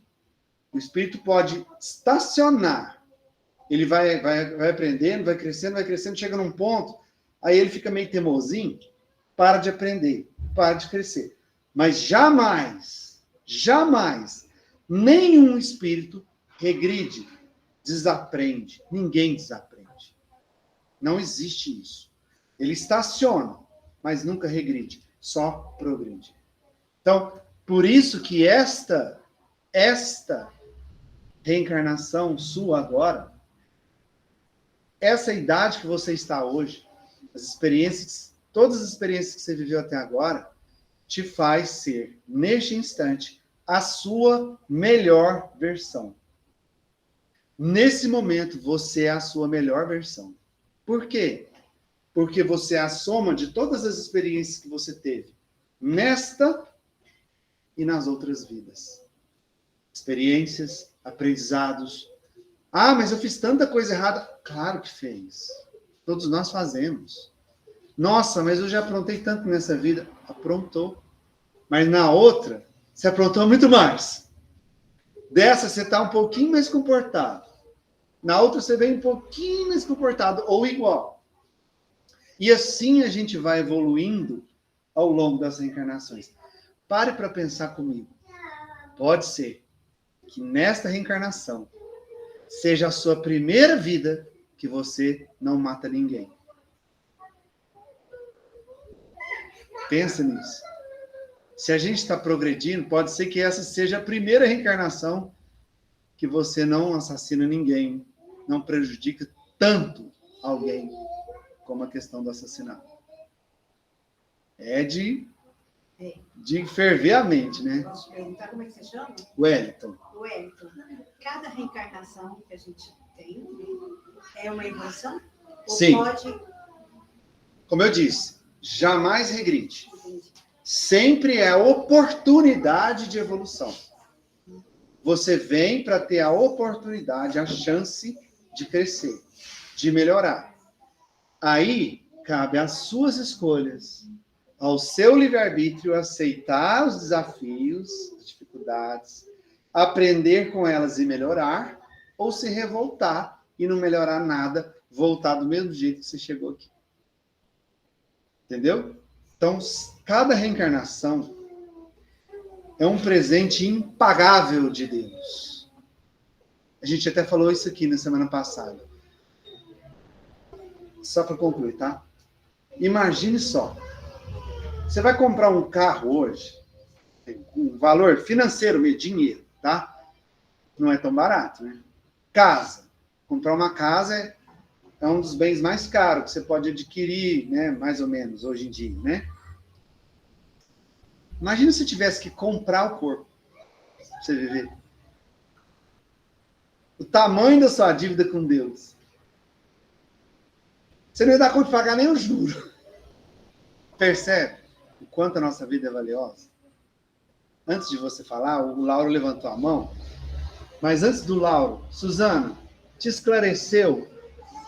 O espírito pode estacionar. Ele vai aprendendo, vai crescendo, chega num ponto aí ele fica meio teimosinho, para de aprender, para de crescer. Mas jamais, jamais, nenhum espírito regride, desaprende. Ninguém desaprende. Não existe isso. Ele estaciona, mas nunca regride, só progride. Então, por isso que esta reencarnação sua agora, essa idade que você está hoje, as experiências, todas as experiências que você viveu até agora, te faz ser, neste instante, a sua melhor versão. Nesse momento, você é a sua melhor versão. Por quê? Porque você é a soma de todas as experiências que você teve nesta e nas outras vidas. Experiências, aprendizados. Ah, mas eu fiz tanta coisa errada. Claro que fez. Todos nós fazemos. Nossa, mas eu já aprontei tanto nessa vida. Aprontou. Mas na outra, você aprontou muito mais. Dessa, você está um pouquinho mais comportado. Na outra, você vem um pouquinho mais comportado, ou igual. E assim a gente vai evoluindo ao longo das reencarnações. Pare para pensar comigo. Pode ser que nesta reencarnação seja a sua primeira vida que você não mata ninguém. Pensa nisso. Se a gente está progredindo, pode ser que essa seja a primeira reencarnação que você não assassina ninguém, não prejudica tanto alguém como a questão do assassinato. É de ferver a mente, né? Posso perguntar como é que você chama? Wellington. Wellington. Cada reencarnação que a gente tem é uma evolução? Ou Sim. pode... Como eu disse, jamais regride. Sempre é oportunidade de evolução. Você vem para ter a oportunidade, a chance de crescer, de melhorar. Aí, cabe às suas escolhas, ao seu livre-arbítrio, aceitar os desafios, as dificuldades, aprender com elas e melhorar, ou se revoltar e não melhorar nada, voltar do mesmo jeito que você chegou aqui. Entendeu? Então, cada reencarnação é um presente impagável de Deus. A gente até falou isso aqui na semana passada. Só para concluir, tá? Imagine só. Você vai comprar um carro hoje, um valor financeiro, dinheiro, tá? Não é tão barato, né? Casa. Comprar uma casa é um dos bens mais caros que você pode adquirir, né? Mais ou menos, hoje em dia, né? Imagina se tivesse que comprar o corpo pra você viver. O tamanho da sua dívida com Deus. Você não ia dar conta de pagar nem o juro. Percebe o quanto a nossa vida é valiosa? Antes de você falar, o Lauro levantou a mão. Mas antes do Lauro, Suzana, te esclareceu?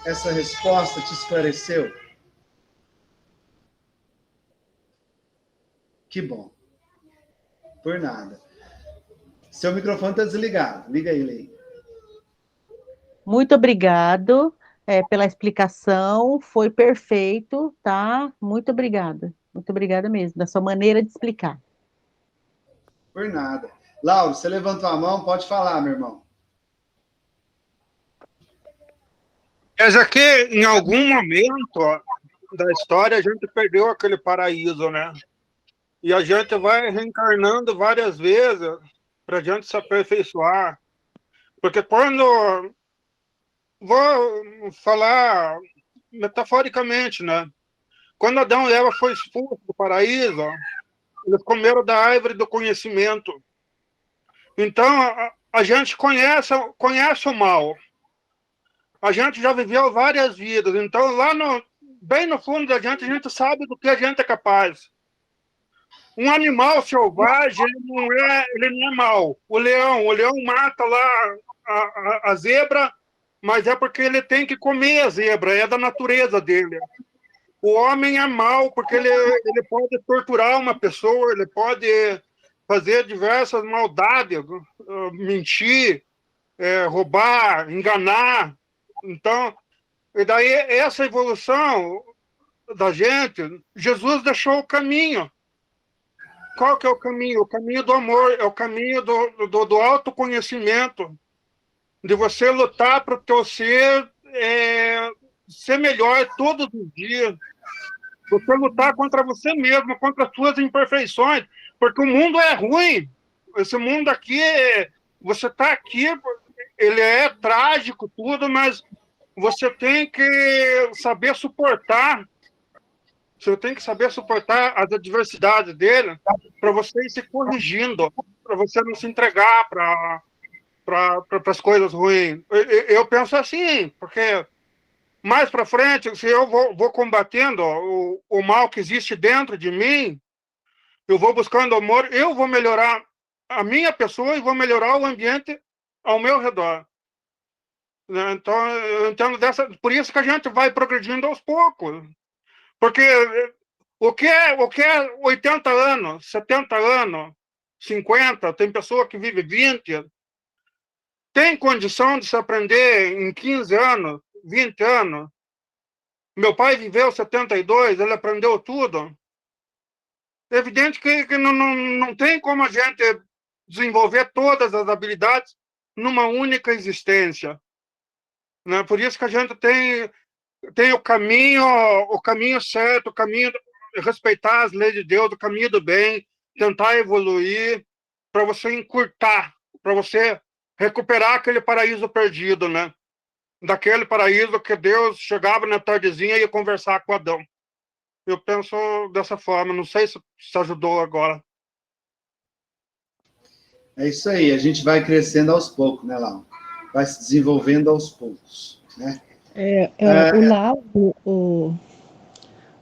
Essa resposta te esclareceu? Que bom. Por nada. Seu microfone está desligado. Liga ele aí. Muito obrigado, pela explicação, foi perfeito, tá? Muito obrigada mesmo, da sua maneira de explicar. Por nada. Lauro, você levantou a mão, pode falar, meu irmão. Mas aqui, em algum momento da história, a gente perdeu aquele paraíso, né? E a gente vai reencarnando várias vezes para a gente se aperfeiçoar. Porque quando... Vou falar metaforicamente, né? Quando Adão e Eva foram expulsos do paraíso, eles comeram da árvore do conhecimento. Então, a gente conhece o mal. A gente já viveu várias vidas. Então, bem no fundo da gente, a gente sabe do que a gente é capaz. Um animal selvagem, ele não é mau. O leão mata lá a zebra, mas é porque ele tem que comer a zebra, é da natureza dele. O homem é mau porque ele pode torturar uma pessoa, ele pode fazer diversas maldades, mentir, roubar, enganar. Então, e daí essa evolução da gente, Jesus deixou o caminho. Qual que é o caminho? O caminho do amor, é o caminho do autoconhecimento, de você lutar para o teu ser ser melhor todos os dias. Você lutar contra você mesmo, contra as suas imperfeições, porque o mundo é ruim. Esse mundo aqui, você está aqui, ele é trágico, tudo, mas você tem que saber suportar. Você tem que saber suportar as adversidades dele para você ir se corrigindo, para você não se entregar para as coisas ruins. Eu penso assim, porque mais para frente, se eu vou combatendo o mal que existe dentro de mim, eu vou buscando amor, eu vou melhorar a minha pessoa e vou melhorar o ambiente ao meu redor. Então, eu entendo por isso que a gente vai progredindo aos poucos. Porque o que é 80 anos, 70 anos, 50, tem pessoa que vive 20, tem condição de se aprender em 15 anos, 20 anos. Meu pai viveu 72, ele aprendeu tudo. É evidente que não tem como a gente desenvolver todas as habilidades numa única existência. Né? Por isso que a gente tem o caminho certo, o caminho de respeitar as leis de Deus, o caminho do bem, tentar evoluir, para você encurtar, para você recuperar aquele paraíso perdido, né? Daquele paraíso que Deus chegava na tardezinha e ia conversar com Adão. Eu penso dessa forma, não sei se ajudou agora. É isso aí, a gente vai crescendo aos poucos, né, Laura? Vai se desenvolvendo aos poucos, né? O Lauro,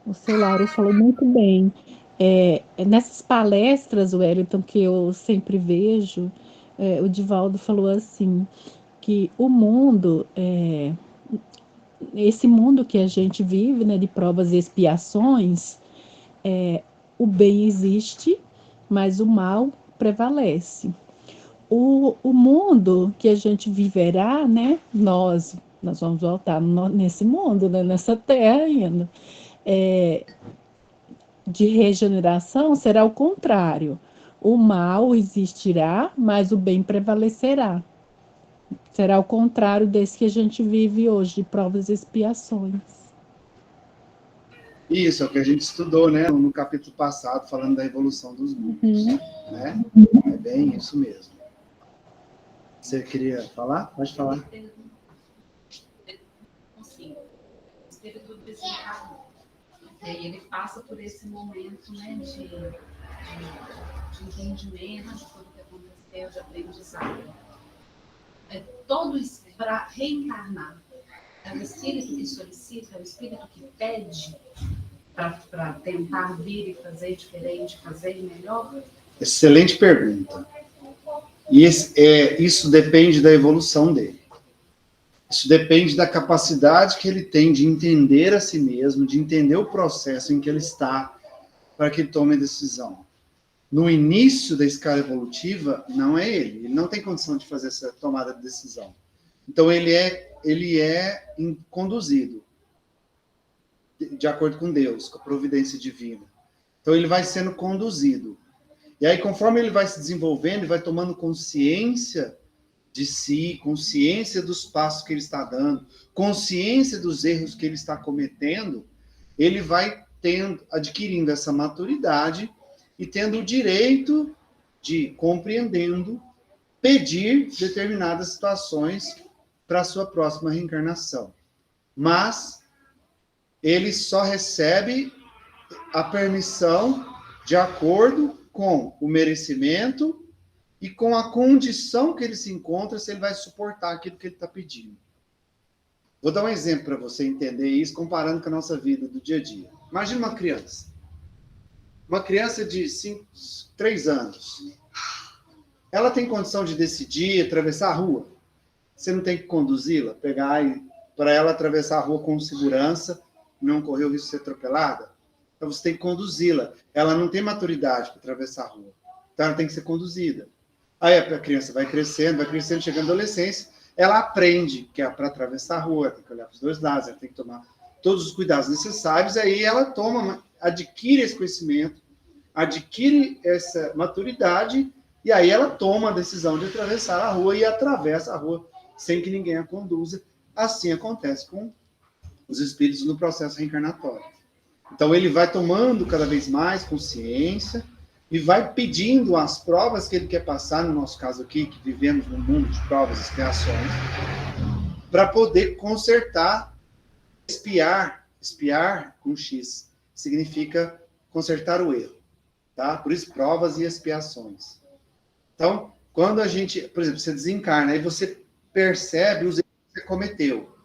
o seu Lauro falou muito bem. Nessas palestras, Wellington, que eu sempre vejo, o Divaldo falou assim, que o mundo, esse mundo que a gente vive, né, de provas e expiações, o bem existe, mas o mal prevalece. O mundo que a gente viverá, né, nós vamos voltar nesse mundo, né, nessa terra ainda, de regeneração será o contrário. O mal existirá, mas o bem prevalecerá. Será o contrário desse que a gente vive hoje, de provas e expiações. Isso, é o que a gente estudou, né, no capítulo passado, falando da evolução dos mundos. Né? É bem isso mesmo. Você queria falar? Pode falar. Sim, o espírito desencarnou. E aí ele passa por esse momento, né, de entendimento de tudo que aconteceu, de aprendizado. Todo para reencarnar. É o espírito que solicita, é o espírito que pede para tentar vir e fazer diferente, fazer melhor? Excelente pergunta. E isso depende da evolução dele. Isso depende da capacidade que ele tem de entender a si mesmo, de entender o processo em que ele está, para que ele tome a decisão. No início da escala evolutiva, não é ele. Ele não tem condição de fazer essa tomada de decisão. Então, ele é conduzido de acordo com Deus, com a providência divina. Então, ele vai sendo conduzido. E aí, conforme ele vai se desenvolvendo, ele vai tomando consciência de si, consciência dos passos que ele está dando, consciência dos erros que ele está cometendo, ele vai adquirindo essa maturidade e tendo o direito de, compreendendo, pedir determinadas situações para a sua próxima reencarnação. Mas ele só recebe a permissão de acordo com o merecimento e com a condição que ele se encontra, se ele vai suportar aquilo que ele está pedindo. Vou dar um exemplo para você entender isso, comparando com a nossa vida do dia a dia. Imagina uma criança. Uma criança de 3 anos. Ela tem condição de decidir atravessar a rua? Você não tem que conduzi-la, pegar para ela atravessar a rua com segurança, não correr o risco de ser atropelada? Então você tem que conduzi-la. Ela não tem maturidade para atravessar a rua. Então ela tem que ser conduzida. Aí a criança vai crescendo, chegando à adolescência, ela aprende que é para atravessar a rua, tem que olhar para os dois lados, ela tem que tomar todos os cuidados necessários, aí ela adquire esse conhecimento, adquire essa maturidade, e aí ela toma a decisão de atravessar a rua e atravessa a rua sem que ninguém a conduza. Assim acontece com os espíritos no processo reencarnatório. Então ele vai tomando cada vez mais consciência e vai pedindo as provas que ele quer passar, no nosso caso aqui, que vivemos num mundo de provas e expiações, para poder consertar, espiar com X, significa consertar o erro, tá? Por isso, provas e expiações. Então, quando a gente, por exemplo, você desencarna, aí você percebe os erros que você cometeu.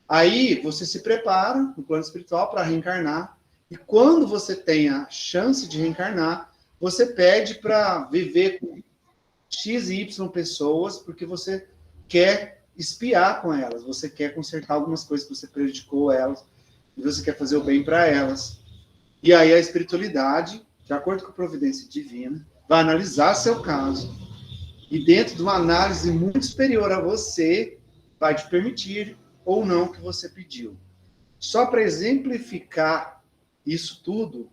Aí você se prepara no plano espiritual para reencarnar, e quando você tem a chance de reencarnar, você pede para viver com X e Y pessoas, porque você quer espiar com elas, você quer consertar algumas coisas que você prejudicou elas, e você quer fazer o bem para elas. E aí a espiritualidade, de acordo com a providência divina, vai analisar seu caso, e dentro de uma análise muito superior a você, vai te permitir ou não o que você pediu. Só para exemplificar isso tudo,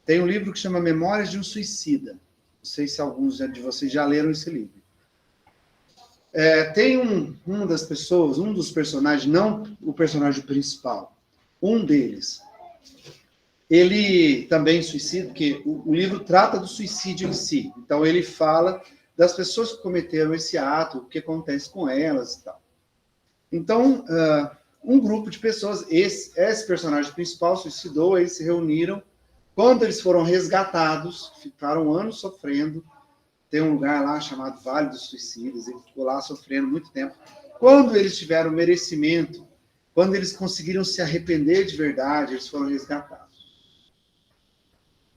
tem um livro que chama Memórias de um Suicida. Não sei se alguns de vocês já leram esse livro. Tem uma das pessoas, um dos personagens, não o personagem principal, um deles, ele também suicida, porque o livro trata do suicídio em si. Então ele fala das pessoas que cometeram esse ato, o que acontece com elas e tal. Então, um grupo de pessoas, esse personagem principal suicidou, eles se reuniram. Quando eles foram resgatados, ficaram anos sofrendo. Tem um lugar lá chamado Vale dos Suicidas, ele ficou lá sofrendo muito tempo. Quando eles tiveram merecimento, quando eles conseguiram se arrepender de verdade, eles foram resgatados.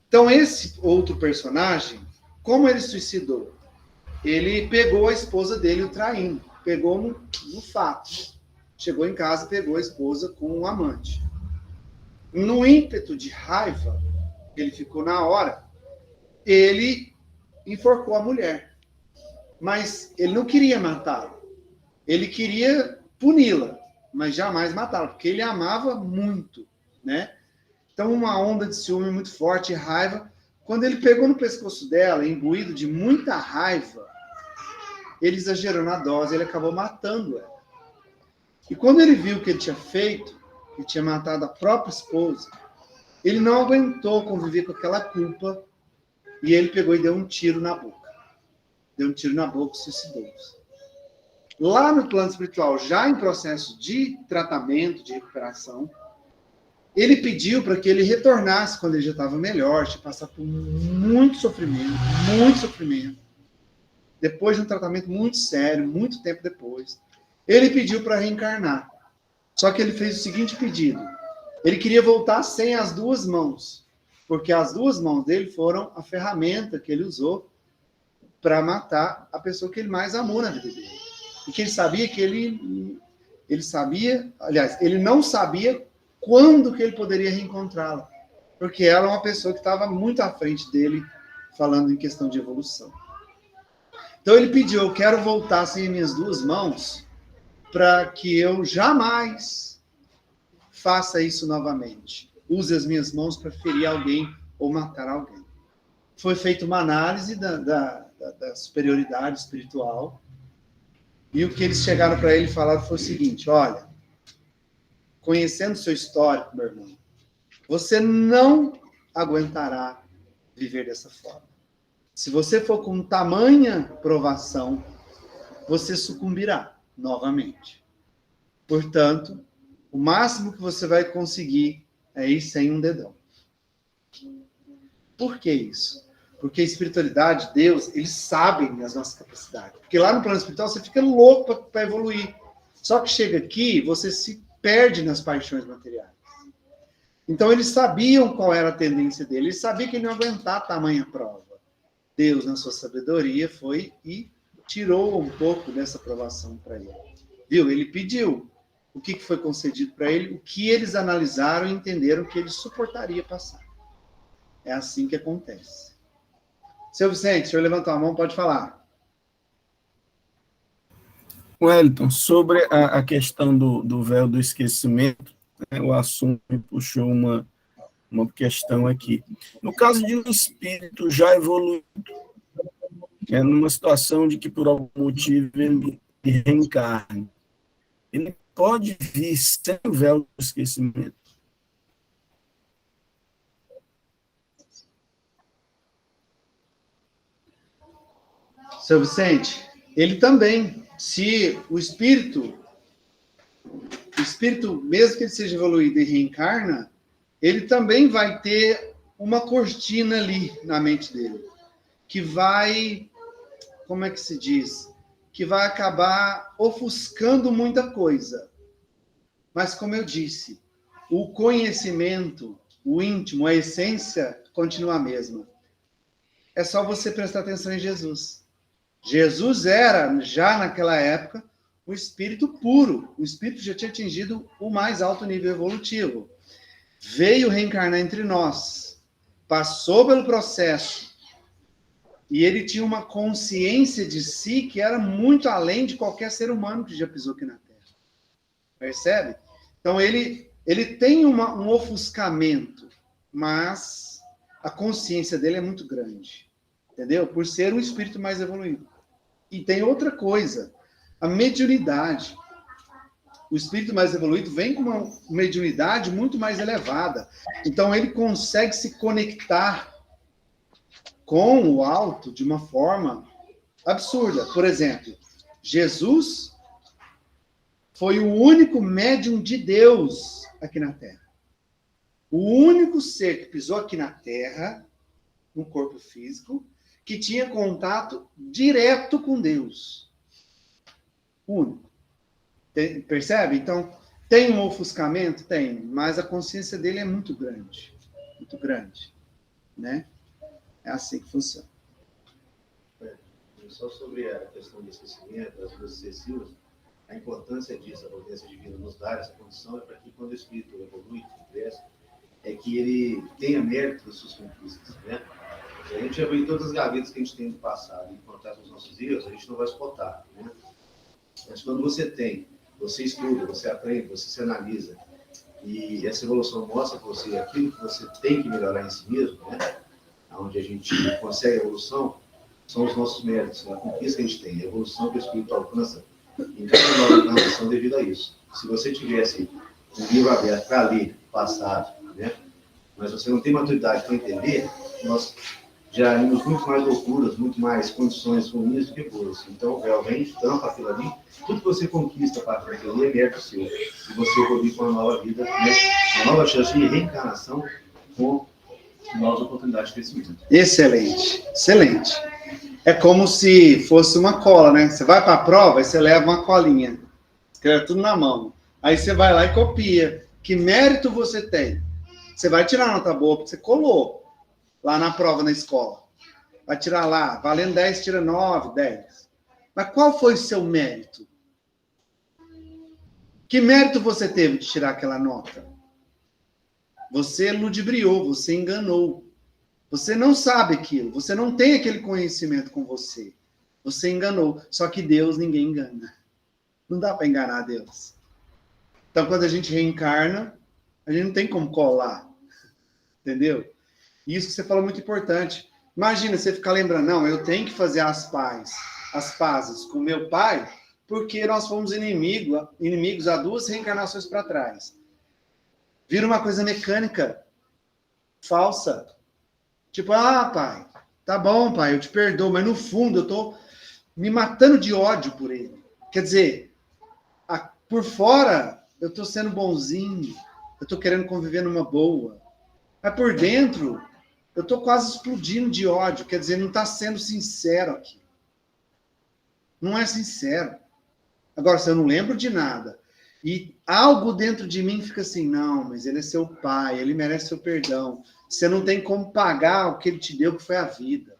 Então, esse outro personagem, como ele suicidou? Ele pegou a esposa dele o traindo, pegou no fato. Chegou em casa, pegou a esposa com um amante. No ímpeto de raiva, ele ficou na hora, ele enforcou a mulher. Mas ele não queria matá-la. Ele queria puni-la, mas jamais matá-la, porque ele amava muito, né? Então, uma onda de ciúme muito forte, raiva. Quando ele pegou no pescoço dela, imbuído de muita raiva, ele exagerou na dose, ele acabou matando ela. E quando ele viu o que ele tinha feito, que tinha matado a própria esposa, ele não aguentou conviver com aquela culpa, e ele pegou e deu um tiro na boca. Deu um tiro na boca e suicidou-se. Lá no plano espiritual, já em processo de tratamento, de recuperação, ele pediu para que ele retornasse quando ele já estava melhor, tinha passado por muito sofrimento, depois de um tratamento muito sério, muito tempo depois. Ele pediu para reencarnar. Só que ele fez o seguinte pedido. Ele queria voltar sem as duas mãos, porque as duas mãos dele foram a ferramenta que ele usou para matar a pessoa que ele mais amou na vida dele. E que ele sabia que ele sabia, aliás, ele não sabia quando que ele poderia reencontrá-la, porque ela é uma pessoa que estava muito à frente dele, falando em questão de evolução. Então ele pediu, eu quero voltar sem minhas duas mãos, para que eu jamais faça isso novamente. Use as minhas mãos para ferir alguém ou matar alguém. Foi feita uma análise da superioridade espiritual, e o que eles chegaram para ele e falaram foi o seguinte, olha, conhecendo seu histórico, meu irmão, você não aguentará viver dessa forma. Se você for com tamanha provação, você sucumbirá novamente. Portanto, o máximo que você vai conseguir é ir sem um dedão. Por que isso? Porque a espiritualidade, Deus, eles sabem das nossas capacidades. Porque lá no plano espiritual você fica louco para evoluir. Só que chega aqui, você se perde nas paixões materiais. Então, eles sabiam qual era a tendência dele. Eles sabiam que ele não ia aguentar tamanha prova. Deus, na sua sabedoria, foi e tirou um pouco dessa provação para ele. Viu? Ele pediu. O que foi concedido para ele? O que eles analisaram e entenderam que ele suportaria passar. É assim que acontece. Seu Vicente, o senhor levantou a mão, pode falar. Wellington, sobre a questão do véu do esquecimento, né, o assunto me puxou uma questão aqui. No caso de um espírito já evoluído, numa situação de que, por algum motivo, ele reencarne, ele pode vir sem o véu do esquecimento. Seu Vicente, ele também, se o espírito, mesmo que ele seja evoluído e reencarna, ele também vai ter uma cortina ali na mente dele, que vai, como é que se diz? Que vai acabar ofuscando muita coisa. Mas, como eu disse, o conhecimento, o íntimo, a essência, continua a mesma. É só você prestar atenção em Jesus. Jesus era, já naquela época, o espírito puro. O espírito já tinha atingido o mais alto nível evolutivo. Veio reencarnar entre nós. Passou pelo processo. E ele tinha uma consciência de si que era muito além de qualquer ser humano que já pisou aqui na Terra. Percebe? Então, ele tem um ofuscamento, mas a consciência dele é muito grande. Entendeu? Por ser um espírito mais evoluído. E tem outra coisa, a mediunidade. O espírito mais evoluído vem com uma mediunidade muito mais elevada. Então, ele consegue se conectar com o alto de uma forma absurda. Por exemplo, Jesus foi o único médium de Deus aqui na Terra. O único ser que pisou aqui na Terra, no corpo físico, que tinha contato direto com Deus. Único. Percebe? Então, tem um ofuscamento? Tem, mas a consciência dele é muito grande. Muito grande. Né? É assim que funciona. Só sobre a questão do esquecimento, das coisas excessivas, a importância disso, a providência divina nos dar essa condição é para que, quando o espírito evolui, cresce, é que ele tenha mérito das suas conquistas, né? Se a gente abrir todas as gavetas que a gente tem do passado e contar com os nossos erros, a gente não vai suportar, né? Mas quando você tem, você estuda, você aprende, você se analisa, e essa evolução mostra para você aquilo que você tem que melhorar em si mesmo, né? Onde a gente consegue a evolução, são os nossos méritos, a conquista que a gente tem, a evolução que o espírito alcança, então nova encarnação devido a isso. Se você tivesse um livro aberto para ler passado, né? Mas você não tem maturidade para entender, nós já temos muito mais loucuras, muito mais condições ruins do que boas. Então, realmente, tampa aquilo ali, tudo que você conquista a partir daquilo ali é mérito seu. E você evoluir com uma nova vida, né? Uma nova chance de reencarnação com novas oportunidades de crescimento. Excelente, excelente. É como se fosse uma cola, né? Você vai para a prova e você leva uma colinha. Escreve tudo na mão. Aí você vai lá e copia. Que mérito você tem? Você vai tirar nota boa porque você colou lá na prova na escola. Vai tirar lá, valendo 10, tira 9, 10. Mas qual foi o seu mérito? Que mérito você teve de tirar aquela nota? Você ludibriou, você enganou. Você não sabe aquilo, você não tem aquele conhecimento com você. Você enganou. Só que Deus ninguém engana. Não dá para enganar Deus. Então, quando a gente reencarna, a gente não tem como colar. Entendeu? Isso que você falou é muito importante. Imagina você ficar lembrando, não, eu tenho que fazer as pazes com meu pai, porque nós fomos inimigos há 2 reencarnações para trás. Vira uma coisa mecânica, falsa. Tipo, pai, tá bom, pai, eu te perdoo, mas no fundo eu tô me matando de ódio por ele. Quer dizer, por fora eu tô sendo bonzinho, eu tô querendo conviver numa boa. Mas por dentro, eu tô quase explodindo de ódio. Quer dizer, não tá sendo sincero aqui. Não é sincero. Agora, se eu não lembro de nada, e algo dentro de mim fica assim, não, mas ele é seu pai, ele merece seu perdão. Você não tem como pagar o que ele te deu, que foi a vida.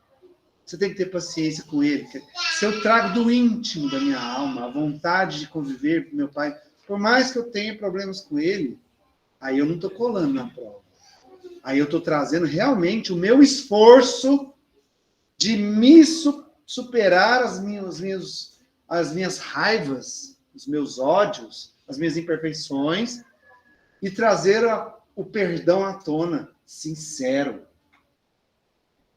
Você tem que ter paciência com ele. Se eu trago do íntimo da minha alma a vontade de conviver com meu pai, por mais que eu tenha problemas com ele, aí eu não estou colando na prova. Aí eu estou trazendo realmente o meu esforço de me superar as minhas raivas, os meus ódios, as minhas imperfeições, e trazer o perdão à tona, sincero.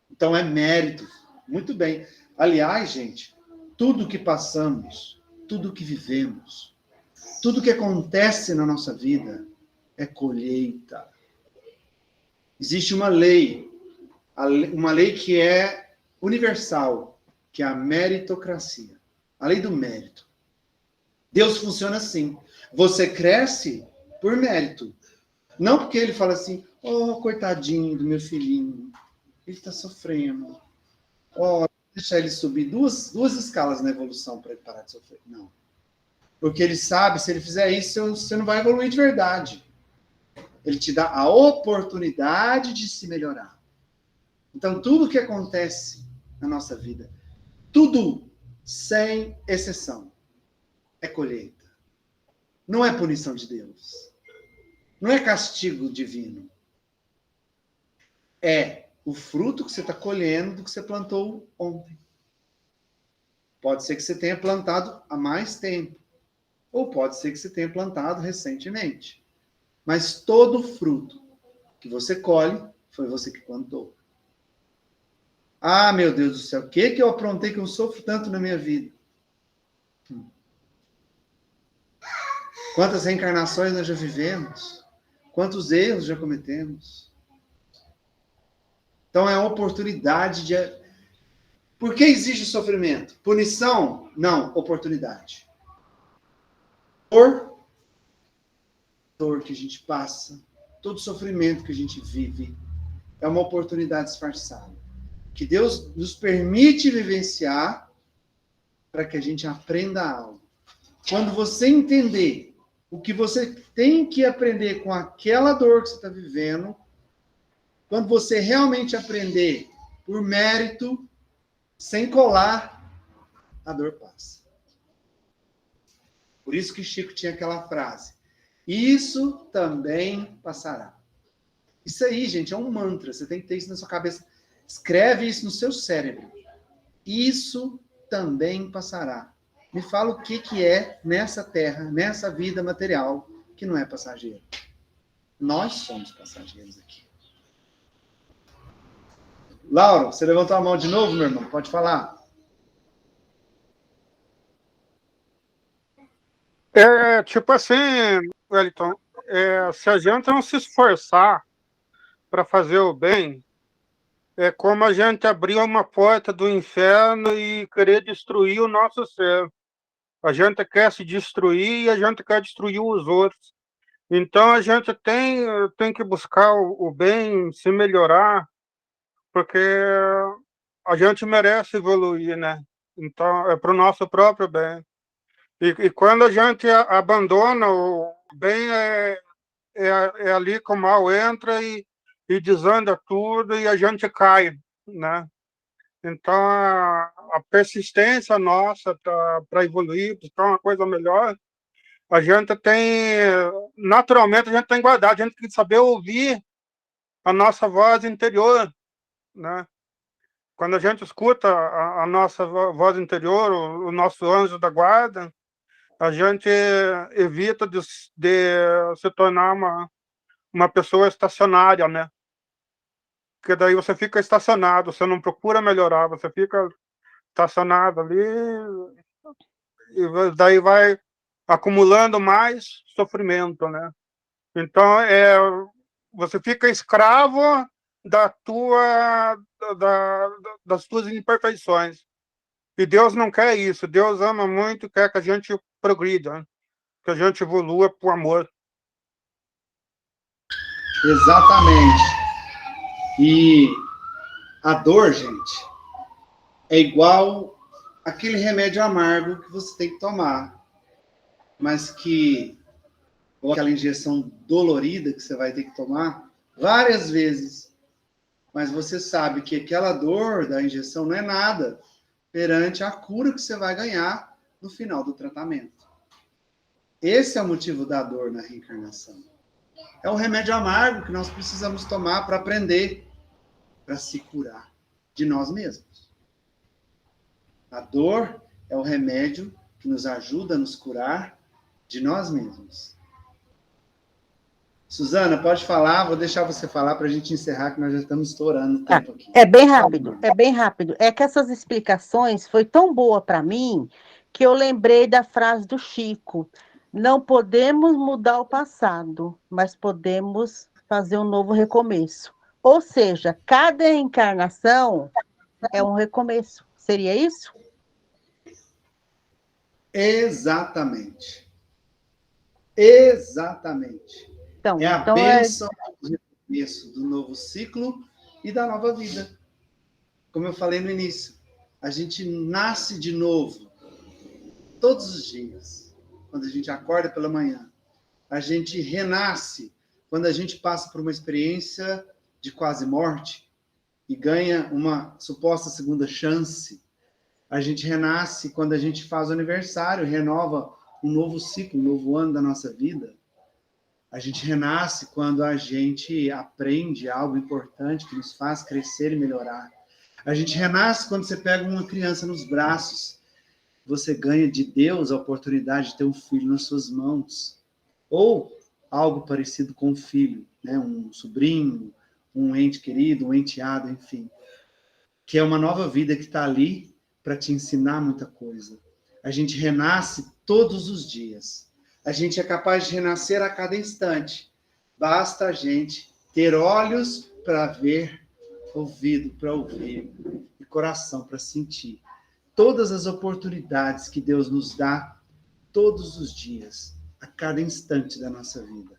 Então é mérito. Muito bem. Aliás, gente, tudo que passamos, tudo que vivemos, tudo que acontece na nossa vida é colheita. Existe uma lei que é universal, que é a meritocracia, a lei do mérito. Deus funciona assim. Você cresce por mérito. Não porque ele fala assim, oh, coitadinho do meu filhinho, ele está sofrendo. Oh, deixa ele subir duas escalas na evolução para ele parar de sofrer. Não. Porque ele sabe, se ele fizer isso, você não vai evoluir de verdade. Ele te dá a oportunidade de se melhorar. Então, tudo que acontece na nossa vida, tudo, sem exceção, é colheita. Não é punição de Deus. Não é castigo divino. É o fruto que você está colhendo do que você plantou ontem. Pode ser que você tenha plantado há mais tempo. Ou pode ser que você tenha plantado recentemente. Mas todo fruto que você colhe, foi você que plantou. Ah, meu Deus do céu, o que eu aprontei que eu sofro tanto na minha vida? Quantas reencarnações nós já vivemos? Quantos erros já cometemos? Então é a oportunidade de... Por que existe sofrimento? Punição? Não, oportunidade. Dor que a gente passa, todo sofrimento que a gente vive, é uma oportunidade disfarçada. Que Deus nos permite vivenciar para que a gente aprenda algo. Quando você entender o que você tem que aprender com aquela dor que você está vivendo, quando você realmente aprender por mérito, sem colar, a dor passa. Por isso que Chico tinha aquela frase. Isso também passará. Isso aí, gente, é um mantra. Você tem que ter isso na sua cabeça. Escreve isso no seu cérebro. Isso também passará. Me fala o que é nessa terra, nessa vida material, que não é passageiro. Nós somos passageiros aqui. Laura, você levantou a mão de novo, meu irmão? Pode falar. Tipo assim, Wellington, se a gente não se esforçar para fazer o bem, é como a gente abrir uma porta do inferno e querer destruir o nosso ser. A gente quer se destruir e a gente quer destruir os outros. Então, a gente tem que buscar o bem, se melhorar, porque a gente merece evoluir, né? Então, é para o nosso próprio bem. E quando a gente abandona o bem, é ali que o mal entra e desanda tudo e a gente cai, né? Então, a persistência nossa para evoluir, buscar uma coisa melhor, a gente tem, naturalmente, a gente tem que guardar, a gente tem que saber ouvir a nossa voz interior, né? Quando a gente escuta a nossa voz interior, o nosso anjo da guarda, a gente evita de se tornar uma pessoa estacionária, né? Porque daí você fica estacionado, você não procura melhorar, você fica estacionado ali e daí vai acumulando mais sofrimento, né? Então, você fica escravo das tuas imperfeições. E Deus não quer isso. Deus ama muito, quer que a gente progrida, que a gente evolua por amor. Exatamente. E a dor, gente, é igual aquele remédio amargo que você tem que tomar, mas ou aquela injeção dolorida que você vai ter que tomar várias vezes. Mas você sabe que aquela dor da injeção não é nada perante a cura que você vai ganhar no final do tratamento. Esse é o motivo da dor na reencarnação. É um remédio amargo que nós precisamos tomar para aprender, para se curar de nós mesmos. A dor é o remédio que nos ajuda a nos curar de nós mesmos. Suzana, pode falar, vou deixar você falar para a gente encerrar, que nós já estamos estourando o Ah, tempo aqui. é bem rápido, é bem rápido. É que essas explicações foi tão boa para mim que eu lembrei da frase do Chico: não podemos mudar o passado, mas podemos fazer um novo recomeço. Ou seja, cada encarnação é um recomeço. Seria isso? Exatamente. Exatamente. Então, É a então bênção do recomeço do novo ciclo e da nova vida. Como eu falei no início, a gente nasce de novo todos os dias. Quando a gente acorda pela manhã, a gente renasce quando a gente passa por uma experiência de quase morte e ganha uma suposta segunda chance. A gente renasce quando a gente faz o aniversário, renova um novo ciclo, um novo ano da nossa vida. A gente renasce quando a gente aprende algo importante que nos faz crescer e melhorar. A gente renasce quando você pega uma criança nos braços. Você ganha de Deus a oportunidade de ter um filho nas suas mãos. Ou algo parecido com um filho, né? Um sobrinho, um ente querido, um enteado, enfim. Que é uma nova vida que está ali para te ensinar muita coisa. A gente renasce todos os dias. A gente é capaz de renascer a cada instante. Basta a gente ter olhos para ver, ouvido para ouvir e coração para sentir. Todas as oportunidades que Deus nos dá todos os dias, a cada instante da nossa vida.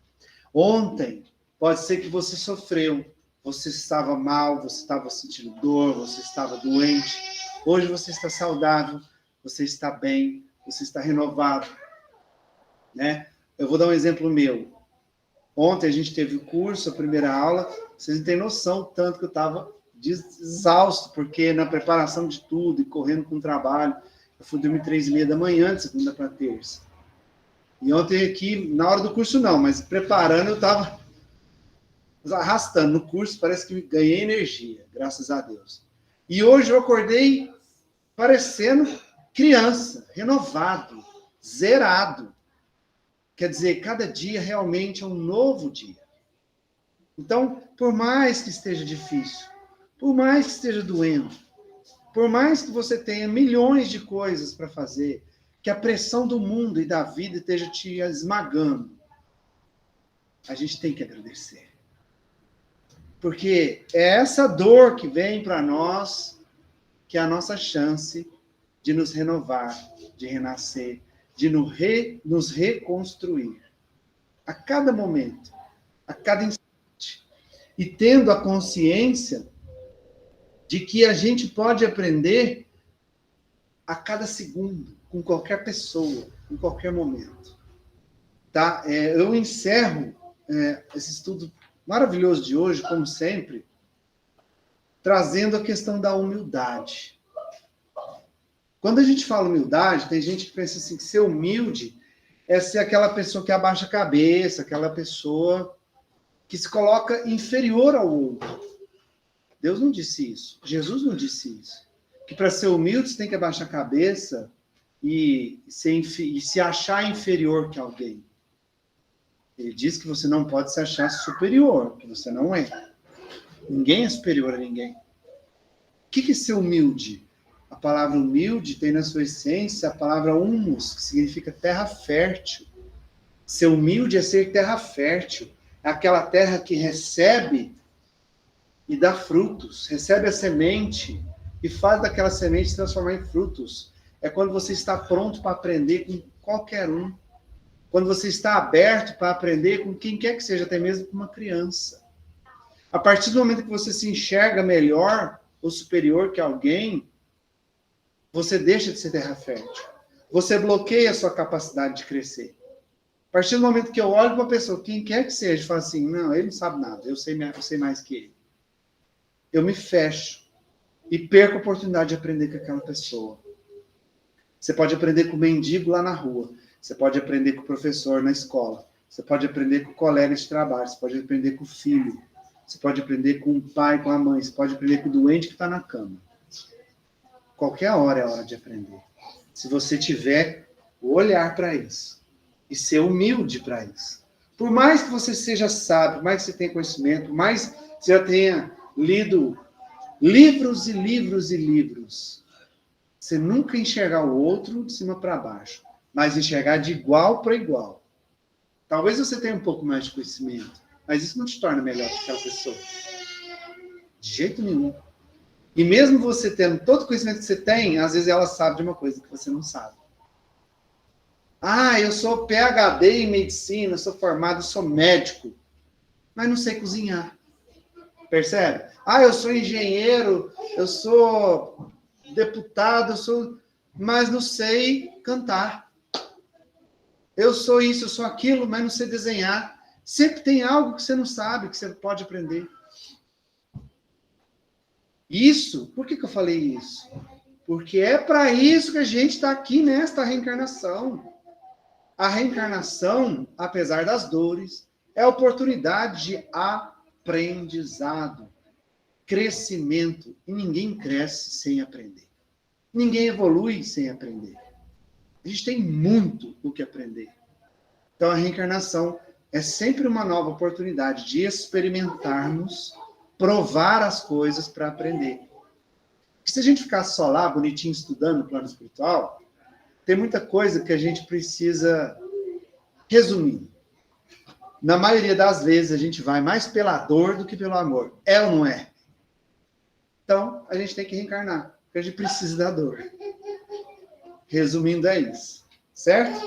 Ontem, pode ser que você sofreu, você estava mal, você estava sentindo dor, você estava doente. Hoje você está saudável, você está bem, você está renovado, né? Eu vou dar um exemplo meu. Ontem a gente teve o curso, a primeira aula, vocês não têm noção do tanto que eu estava exausto, porque na preparação de tudo e correndo com o trabalho, eu fui dormir 3h30 da manhã, de segunda para terça. E ontem aqui, na hora do curso não, mas preparando eu estava arrastando. No curso parece que ganhei energia, graças a Deus. E hoje eu acordei parecendo criança, renovado, zerado. Quer dizer, cada dia realmente é um novo dia. Então, por mais que esteja difícil, por mais que esteja doendo, por mais que você tenha milhões de coisas para fazer, que a pressão do mundo e da vida esteja te esmagando, a gente tem que agradecer. Porque é essa dor que vem para nós que é a nossa chance de nos renovar, de renascer, de nos reconstruir. A cada momento, a cada instante. E tendo a consciência de que a gente pode aprender a cada segundo, com qualquer pessoa, em qualquer momento. Tá? Eu encerro esse estudo maravilhoso de hoje, como sempre, trazendo a questão da humildade. Quando a gente fala humildade, tem gente que pensa assim, que ser humilde é ser aquela pessoa que abaixa a cabeça, aquela pessoa que se coloca inferior ao outro. Deus não disse isso. Jesus não disse isso. Que para ser humilde você tem que abaixar a cabeça e se achar inferior que alguém. Ele diz que você não pode se achar superior, que você não é. Ninguém é superior a ninguém. O que é ser humilde? A palavra humilde tem na sua essência a palavra humus, que significa terra fértil. Ser humilde é ser terra fértil. É aquela terra que recebe e dá frutos. Recebe a semente e faz daquela semente se transformar em frutos. É quando você está pronto para aprender com qualquer um. Quando você está aberto para aprender com quem quer que seja, até mesmo com uma criança. A partir do momento que você se enxerga melhor ou superior que alguém, você deixa de ser terra fértil. Você bloqueia a sua capacidade de crescer. A partir do momento que eu olho para uma pessoa, quem quer que seja, e falo assim, não, ele não sabe nada, eu sei mais que ele. Eu me fecho e perco a oportunidade de aprender com aquela pessoa. Você pode aprender com o mendigo lá na rua. Você pode aprender com o professor na escola. Você pode aprender com o colega de trabalho. Você pode aprender com o filho. Você pode aprender com o pai, com a mãe. Você pode aprender com o doente que está na cama. Qualquer hora é hora de aprender. Se você tiver o olhar para isso. E ser humilde para isso. Por mais que você seja sábio, por mais que você tenha conhecimento, por mais que você já tenha lido livros e livros e livros, você nunca enxergar o outro de cima para baixo, mas enxergar de igual para igual. Talvez você tenha um pouco mais de conhecimento, mas isso não te torna melhor que aquela pessoa. De jeito nenhum. E mesmo você tendo todo o conhecimento que você tem, às vezes ela sabe de uma coisa que você não sabe. Ah, eu sou PhD em medicina, eu sou formado, eu sou médico, mas não sei cozinhar. Percebe? Ah, eu sou engenheiro, eu sou deputado, mas não sei cantar. Eu sou isso, eu sou aquilo, mas não sei desenhar. Sempre tem algo que você não sabe, que você pode aprender. Isso, por que eu falei isso? Porque é para isso que a gente está aqui nesta reencarnação. A reencarnação, apesar das dores, é a oportunidade de aprendizado, crescimento. E ninguém cresce sem aprender. Ninguém evolui sem aprender. A gente tem muito o que aprender. Então, a reencarnação é sempre uma nova oportunidade de experimentarmos, provar as coisas para aprender. Porque se a gente ficar só lá, bonitinho, estudando no plano espiritual, tem muita coisa que a gente precisa resumir. Na maioria das vezes, a gente vai mais pela dor do que pelo amor. É ou não é? Então, a gente tem que reencarnar, porque a gente precisa da dor. Resumindo, é isso. Certo?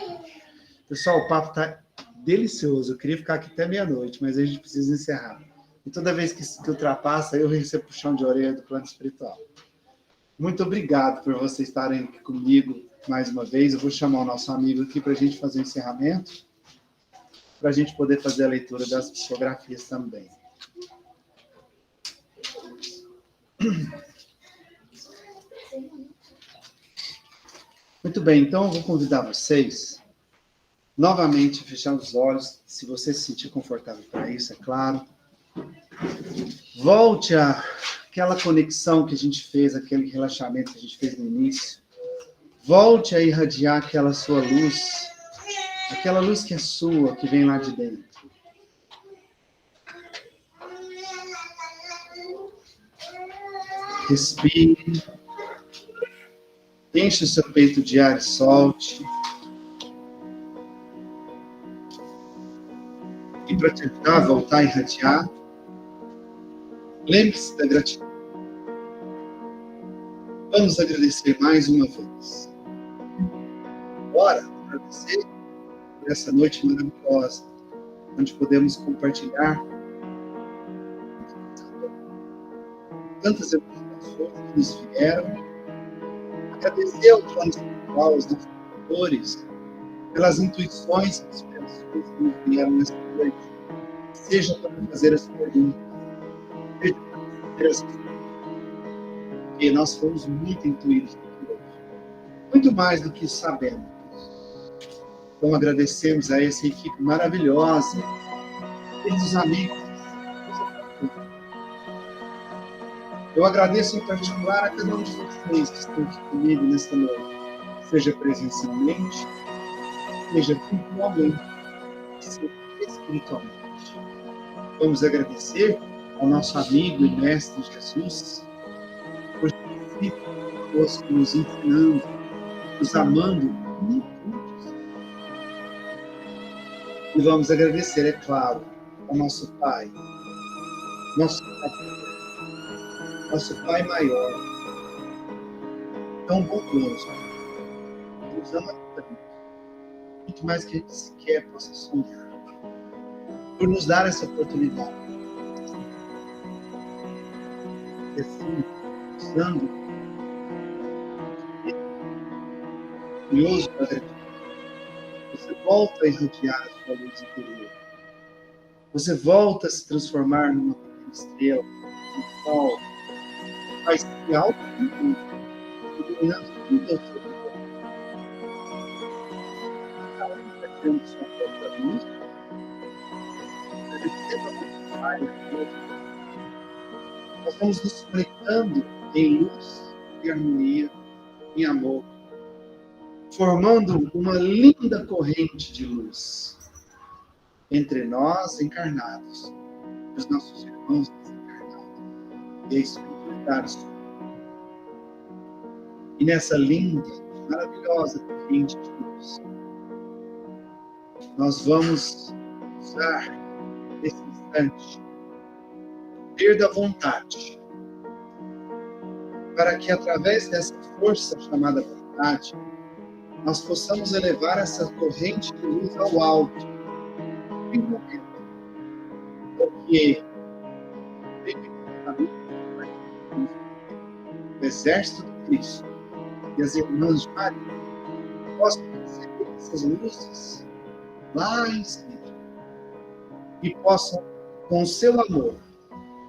Pessoal, o papo está delicioso. Eu queria ficar aqui até meia-noite, mas a gente precisa encerrar. E toda vez que ultrapassa, eu recebo puxão de orelha do plano espiritual. Muito obrigado por vocês estarem aqui comigo mais uma vez. Eu vou chamar o nosso amigo aqui para a gente fazer o encerramento, para a gente poder fazer a leitura das psicografias também. Muito bem, então eu vou convidar vocês novamente a fechar os olhos, se você se sentir confortável para isso, é claro. Volte àquela conexão que a gente fez, aquele relaxamento que a gente fez no início. Volte a irradiar aquela sua luz, aquela luz que é sua, que vem lá de dentro. Respire. Enche o seu peito de ar e solte. E para te ajudar a voltar a irradiar, lembre-se da gratidão. Vamos agradecer mais uma vez. Bora agradecer por essa noite maravilhosa, onde podemos compartilhar tantas emoções que nos vieram. Agradecer ao plano espiritual, aos nossos mentores, pelas intuições e inspirações que nos vieram nessa noite. Seja para fazer as perguntas, seja para fazer as questões. Porque nós fomos muito intuídos aqui hoje. Muito mais do que sabemos. Então agradecemos a essa equipe maravilhosa, queridos amigos. Eu agradeço em particular a cada um de vocês que estão aqui comigo nesta noite, seja presencialmente, seja virtualmente, seja espiritualmente. Vamos agradecer ao nosso amigo e mestre Jesus por estar conosco, nos ensinando, nos amando muito. E vamos agradecer, é claro, ao nosso Pai, nosso Pai maior, tão bondoso, nos ama tanto, muito mais que a gente sequer possa sonhar, por nos dar essa oportunidade. E assim, usando o curioso da gratidão, você volta a irradiar a sua luz interior. Você volta a se transformar numa pequena estrela, um sol, faz se auto-iluminando, iluminando tudo ao seu redor. Cada um perdendo sua própria luz, nós vamos nos conectando em luz e harmonia, em amor, formando uma linda corrente de luz. entre nós encarnados e os nossos irmãos desencarnados, e a espiritualidade. E nessa linda, maravilhosa corrente de luz, nós vamos usar nesse instante o poder da vontade, para que através dessa força chamada vontade, nós possamos elevar essa corrente de luz ao alto, em momento, porque o exército de Cristo e as irmãs de Maria possam receber essas luzes lá em cima e possam, com o seu amor,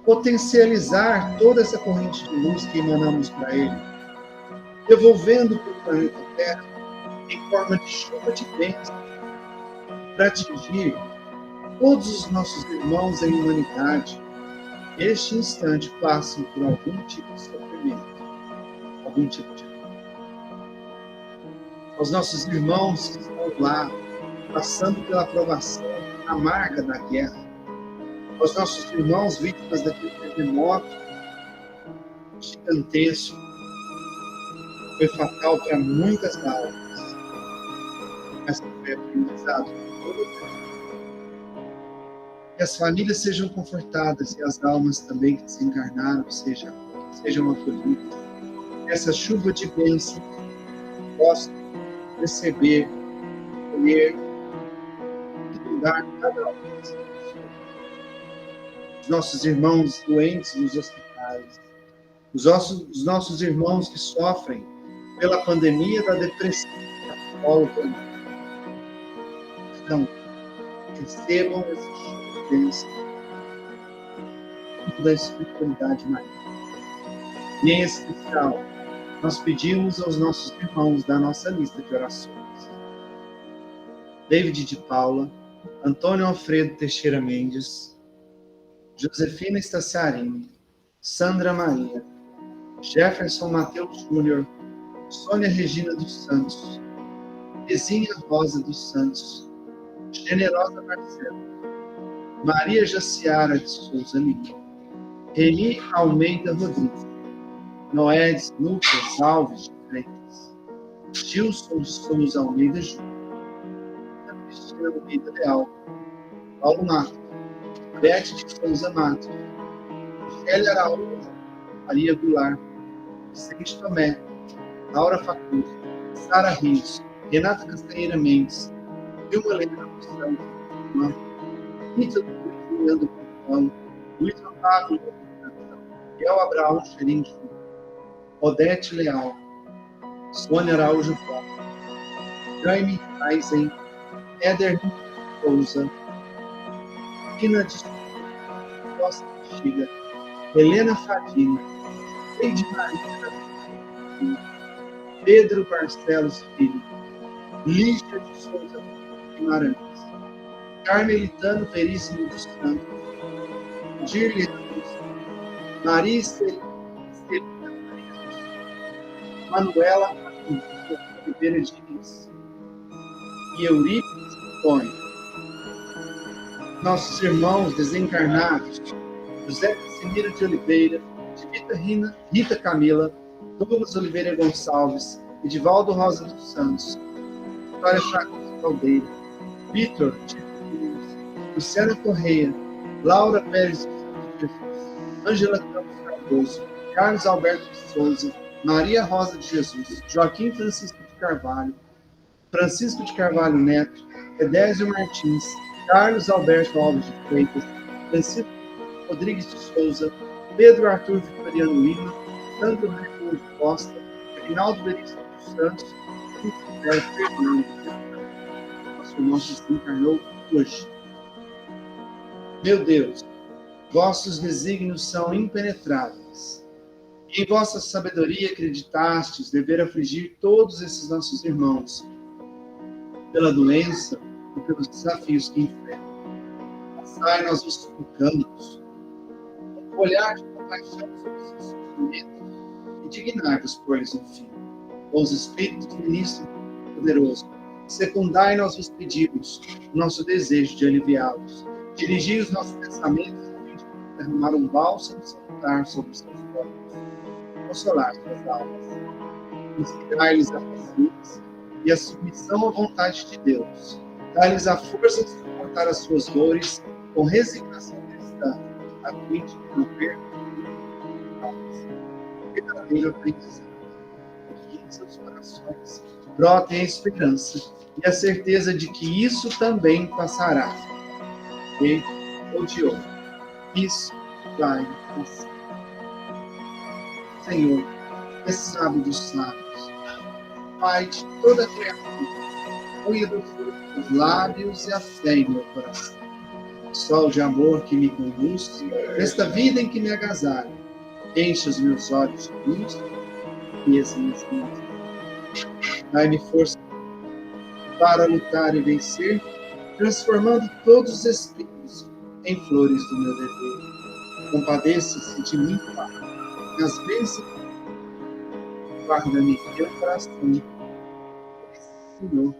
potencializar toda essa corrente de luz que emanamos para ele, devolvendo para o planeta Terra em forma de chuva de bênçãos para atingir todos os nossos irmãos em humanidade, neste instante, passam por algum tipo de sofrimento, algum tipo de dor. Aos nossos irmãos que estão lá, passando pela provação amarga da guerra, aos nossos irmãos vítimas daquele terremoto gigantesco, foi fatal para muitas almas, mas foi aprendizado por todo mundo. Que as famílias sejam confortadas e as almas também que desencarnaram sejam acolhidas. Que essa chuva de bênçãos possa receber, colher e dar cada um das pessoas. Os nossos irmãos doentes nos hospitais, os nossos irmãos que sofrem pela pandemia da depressão, da cólera. Então, recebam esse bênção da espiritualidade maior. E em especial, nós pedimos aos nossos irmãos da nossa lista de orações: David de Paula, Antônio Alfredo Teixeira Mendes, Josefina Estaciarini, Sandra Maria, Jefferson Mateus Júnior, Sônia Regina dos Santos, Tezinha Rosa dos Santos, Generosa Marcela, Maria Jaciara de Souza Lima, Reni Almeida Rodrigues, Noedes Lucas Alves de Freitas, Gilson de Souza Almeida Júnior, Cristina Almeida Leal, Paulo Matos, Bete de Souza Matos, Michele Araújo, Maria Goulart, Vicente Tomé, Laura Facundo, Sara Rios, Renata Castanheira Mendes, Vilma Helena dos Santos, Rita do Cruz Leandro Pintão, Luiz Otávio, Miguel Abraão Xerim Júnior, Odete Leal, Sônia Araújo Costa, Jaime Eisen, Éder Souza, Tina de Costa Bexiga, Helena Fadina, Leide Maria, Pedro Barcelos Filho, Lígia de Souza Guimarães, Carmelitano Veríssimo dos Santos, Dirle Maria Estelina Manuela Oliveira Diniz e Eurípides Antônio. Nossos irmãos desencarnados, José Casimiro de Oliveira, Rita Camila, Douglas Oliveira Gonçalves, Edivaldo Rosa dos Santos, Vitória Chagas Caldeira, Vitor Luciana Correia, Laura Pérez de Jesus, Ângela Campos Cardoso, Carlos Alberto de Souza, Maria Rosa de Jesus, Joaquim Francisco de Carvalho, Francisco de Carvalho Neto, Edésio Martins, Carlos Alberto Alves de Freitas, Francisco Rodrigues de Souza, Pedro Arthur Vitoriano Lima, Sandro Raimundo Costa, Reinaldo Veríssimo dos Santos e José Fernando. Nosso irmão se desencarnou hoje. Meu Deus, vossos desígnios são impenetráveis. E em vossa sabedoria acreditastes dever afligir todos esses nossos irmãos pela doença e pelos desafios que enfrentam. Passai, nós os suplicamos, olhar de compaixão sobre os seus sofrimentos e dignar-vos por eles um fim. Com os Espíritos Ministros Poderosos, Secundai nossos pedidos, nosso desejo de aliviá-los. Dirigi os nossos pensamentos a fim de derramar um bálsamo salutar sobre os seus corpos. Consolar suas almas. Inspirai-lhes a paciência e a submissão à vontade de Deus. Dai-lhes a força de suportar as suas dores com resignação cristã, a fim de não perder verdadeiro aprendizado. Que em seus corações brotem a esperança e a certeza de que isso também passará. E odiou. Isso vai passar. Senhor, é sábio dos sábios, Pai de toda a criatura, ponha do fruto dos lábios e a fé em meu coração. Sol de amor que me conduz, nesta vida em que me agasalho, enche os meus olhos de luz e as minhas mãos. Dai-me força para lutar e vencer, transformando todos os espinhos em flores do meu dever. Compadeça-se de mim, Pai, nas bênçãos. Guarda-me teu coração, Senhor,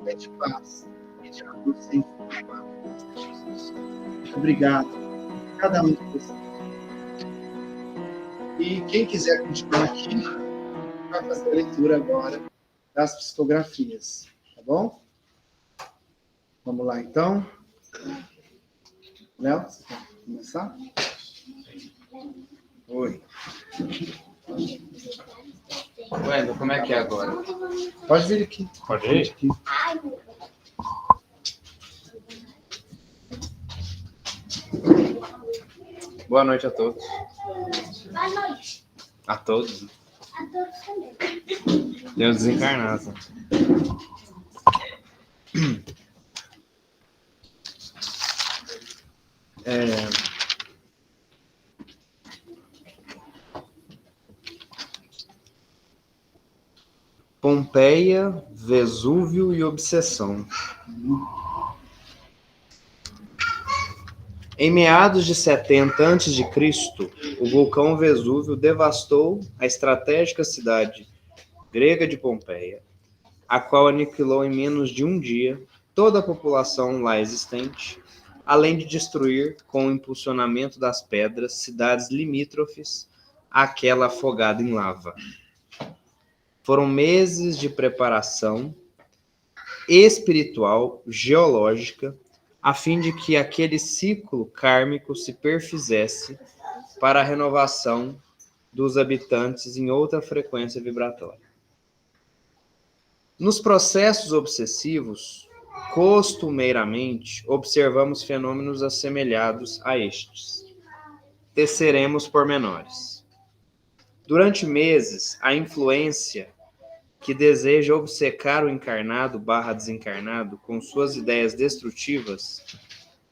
é de paz e de amor sempre. Jesus. Obrigado a cada um de vocês. E quem quiser continuar aqui, vai fazer a leitura agora das psicografias, tá bom? Vamos lá, então. Léo, você quer começar? Oi. Wendel, como é que é agora? Pode vir aqui. Pode ir? Aqui. Boa noite a todos. Boa noite. A todos. A todos também. Deus desencarnado. Pompeia, Vesúvio e obsessão. Em meados de 70 a.C., o vulcão Vesúvio devastou a estratégica cidade grega de Pompeia, a qual aniquilou em menos de um dia toda a população lá existente, além de destruir, com o impulsionamento das pedras, cidades limítrofes àquela afogada em lava. Foram meses de preparação espiritual, geológica, a fim de que aquele ciclo kármico se perfizesse para a renovação dos habitantes em outra frequência vibratória. Nos processos obsessivos, costumeiramente, observamos fenômenos assemelhados a estes. Teceremos pormenores. Durante meses, a influência que deseja obcecar o encarnado/desencarnado com suas ideias destrutivas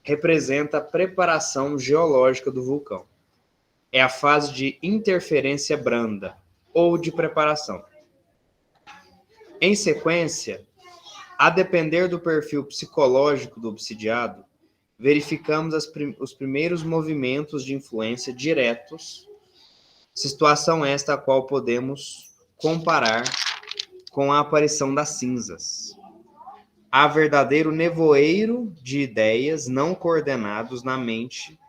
representa a preparação geológica do vulcão. É a fase de interferência branda ou de preparação. Em sequência, a depender do perfil psicológico do obsidiado, verificamos os primeiros movimentos de influência diretos, situação esta a qual podemos comparar com a aparição das cinzas. Há verdadeiro nevoeiro de ideias não coordenados na mente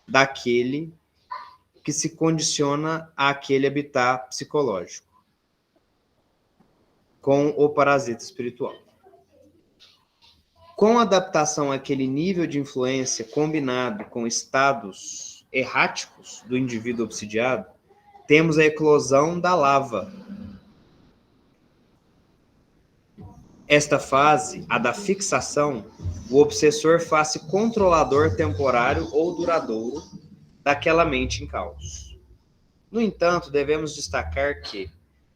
daquele que se condiciona àquele habitat psicológico, com o parasita espiritual. Com a adaptação àquele nível de influência combinado com estados erráticos do indivíduo obsidiado, temos a eclosão da lava. Esta fase, a da fixação, o obsessor faz-se controlador temporário ou duradouro daquela mente em caos. No entanto, devemos destacar que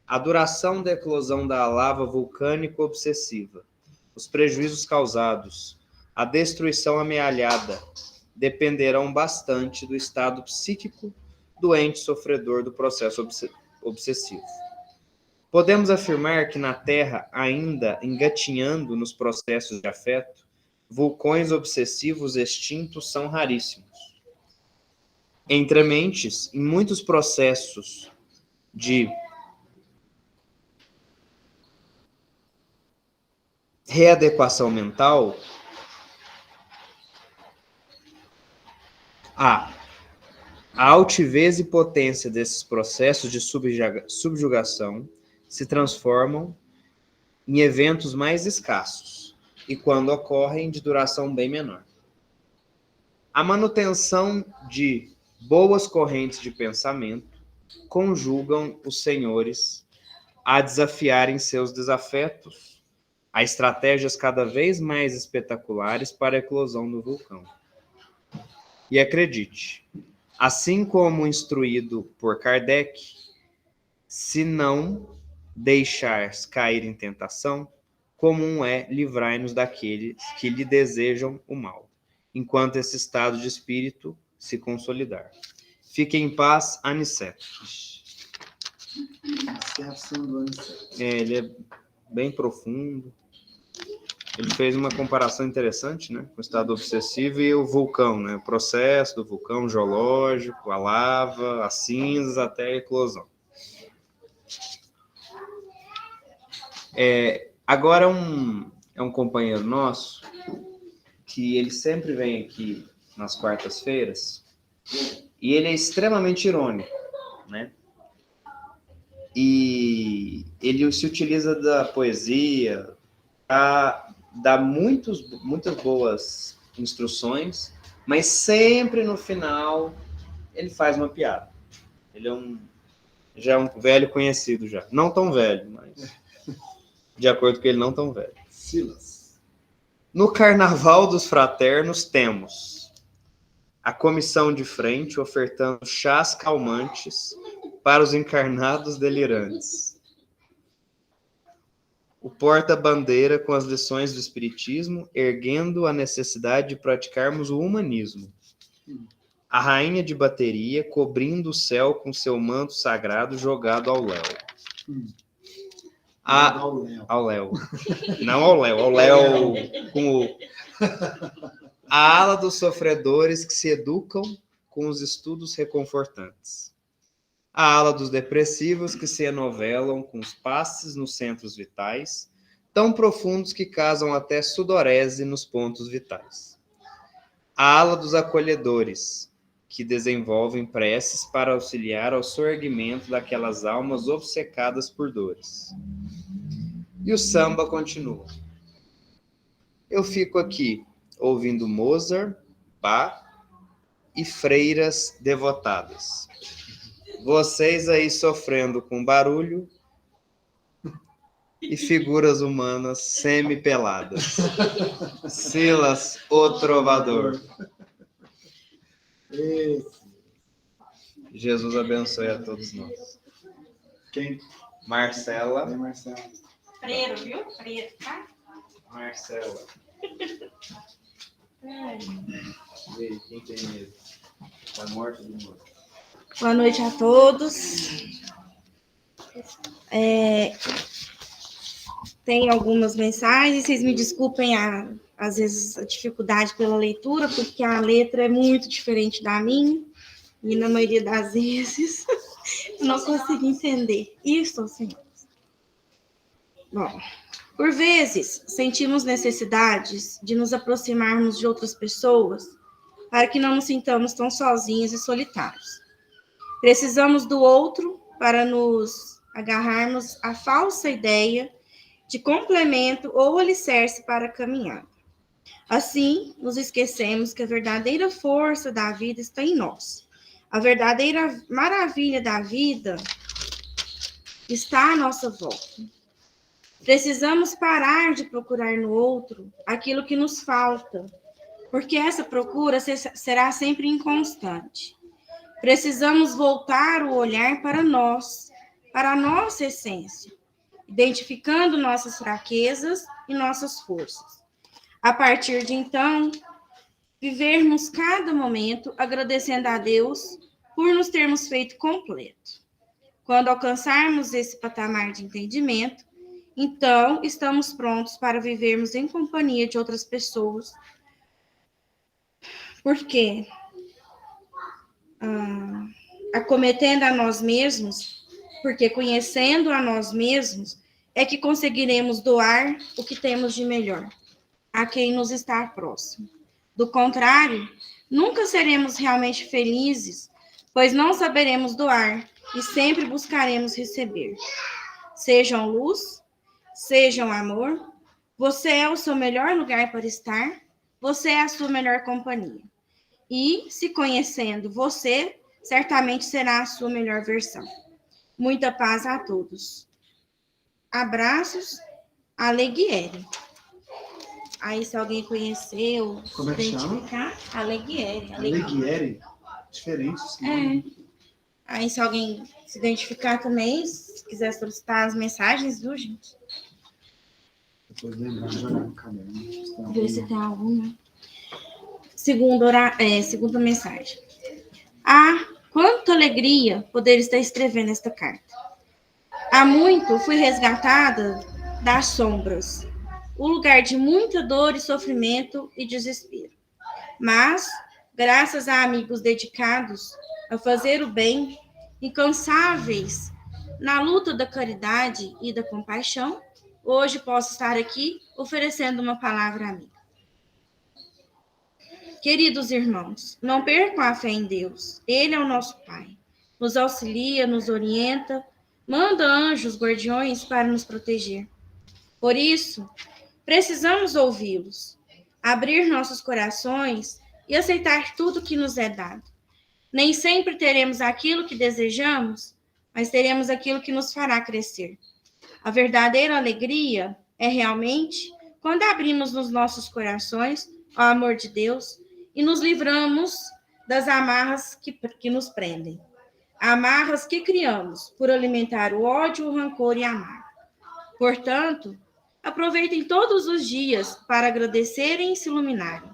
a duração da eclosão da lava vulcânico-obsessiva, os prejuízos causados, a destruição amealhada, dependerão bastante do estado psíquico do ente sofredor do processo obsessivo. Podemos afirmar que na Terra, ainda engatinhando nos processos de afeto, vulcões obsessivos extintos são raríssimos. Entre mentes, em muitos processos de readequação mental, a altivez e potência desses processos de subjugação se transformam em eventos mais escassos e, quando ocorrem, de duração bem menor. A manutenção de boas correntes de pensamento conjugam os senhores a desafiarem seus desafetos a estratégias cada vez mais espetaculares para a eclosão do vulcão. E acredite, assim como instruído por Kardec, se não deixar cair em tentação, comum é livrai-nos daqueles que lhe desejam o mal, enquanto esse estado de espírito se consolidar. Fique em paz, Aniceto. Ele é bem profundo. Ele fez uma comparação interessante, né, com o estado obsessivo e o vulcão, né, o processo do vulcão geológico, a lava, as cinzas até a eclosão. Agora é um companheiro nosso que ele sempre vem aqui nas quartas-feiras e ele é extremamente irônico, né? E ele se utiliza da poesia para dar muitas boas instruções, mas sempre no final ele faz uma piada. Ele já é um velho conhecido já. Não tão velho, mas de acordo com ele, não tão velho. Silas. No Carnaval dos Fraternos temos a comissão de frente ofertando chás calmantes para os encarnados delirantes. O porta-bandeira com as lições do Espiritismo, erguendo a necessidade de praticarmos o humanismo. A rainha de bateria, cobrindo o céu com seu manto sagrado jogado ao léu. Ao léu. Não ao léu, ao léu com o... A ala dos sofredores que se educam com os estudos reconfortantes. A ala dos depressivos que se enovelam com os passes nos centros vitais, tão profundos que causam até sudorese nos pontos vitais. A ala dos acolhedores, que desenvolvem preces para auxiliar ao soerguimento daquelas almas obcecadas por dores. E o samba continua. Eu fico aqui ouvindo Mozart, Bach e freiras devotadas. Vocês aí sofrendo com barulho e figuras humanas semi-peladas. Silas, o trovador. Jesus abençoe a todos nós. Quem? Marcela. Marcela. Freiro, viu? Freiro, tá? Marcela. E aí, quem tem medo? Da morte do mundo. Boa noite a todos. Tem algumas mensagens, vocês me desculpem às vezes a dificuldade pela leitura, porque a letra é muito diferente da minha, e na maioria das vezes eu não consigo entender. Isso, senhores. Bom, por vezes sentimos necessidades de nos aproximarmos de outras pessoas para que não nos sintamos tão sozinhos e solitários. Precisamos do outro para nos agarrarmos à falsa ideia de complemento ou alicerce para a caminhada. Assim, nos esquecemos que a verdadeira força da vida está em nós. A verdadeira maravilha da vida está à nossa volta. Precisamos parar de procurar no outro aquilo que nos falta, porque essa procura será sempre inconstante. Precisamos voltar o olhar para nós, para a nossa essência, identificando nossas fraquezas e nossas forças. A partir de então, vivermos cada momento agradecendo a Deus por nos termos feito completo. Quando alcançarmos esse patamar de entendimento, então estamos prontos para vivermos em companhia de outras pessoas. Porque acometendo a nós mesmos, porque conhecendo a nós mesmos é que conseguiremos doar o que temos de melhor a quem nos está próximo. Do contrário, nunca seremos realmente felizes, pois não saberemos doar e sempre buscaremos receber. Sejam luz, sejam amor, você é o seu melhor lugar para estar, você é a sua melhor companhia. E, se conhecendo você, certamente será a sua melhor versão. Muita paz a todos. Abraços, Aleghieri. Aí, se alguém conheceu, Como é que chama? identificar, Aleghieri. Aleghieri? Diferente. Aí, se alguém se identificar também, se quiser solicitar as mensagens, viu, gente? Depois lembrar de olhar no caderno. Ver se tem alguma. Segunda mensagem. Ah, quanta alegria poder estar escrevendo esta carta. Há muito fui resgatada das sombras, o lugar de muita dor e sofrimento e desespero. Mas, graças a amigos dedicados a fazer o bem, incansáveis na luta da caridade e da compaixão, hoje posso estar aqui oferecendo uma palavra amiga. Queridos irmãos, não percam a fé em Deus. Ele é o nosso Pai. Nos auxilia, nos orienta, manda anjos guardiões para nos proteger. Por isso, precisamos ouvi-los, abrir nossos corações e aceitar tudo que nos é dado. Nem sempre teremos aquilo que desejamos, mas teremos aquilo que nos fará crescer. A verdadeira alegria é realmente quando abrimos nos nossos corações ao amor de Deus e nos livramos das amarras que nos prendem. Amarras que criamos por alimentar o ódio, o rancor e a mágoa. Portanto, aproveitem todos os dias para agradecerem e se iluminarem.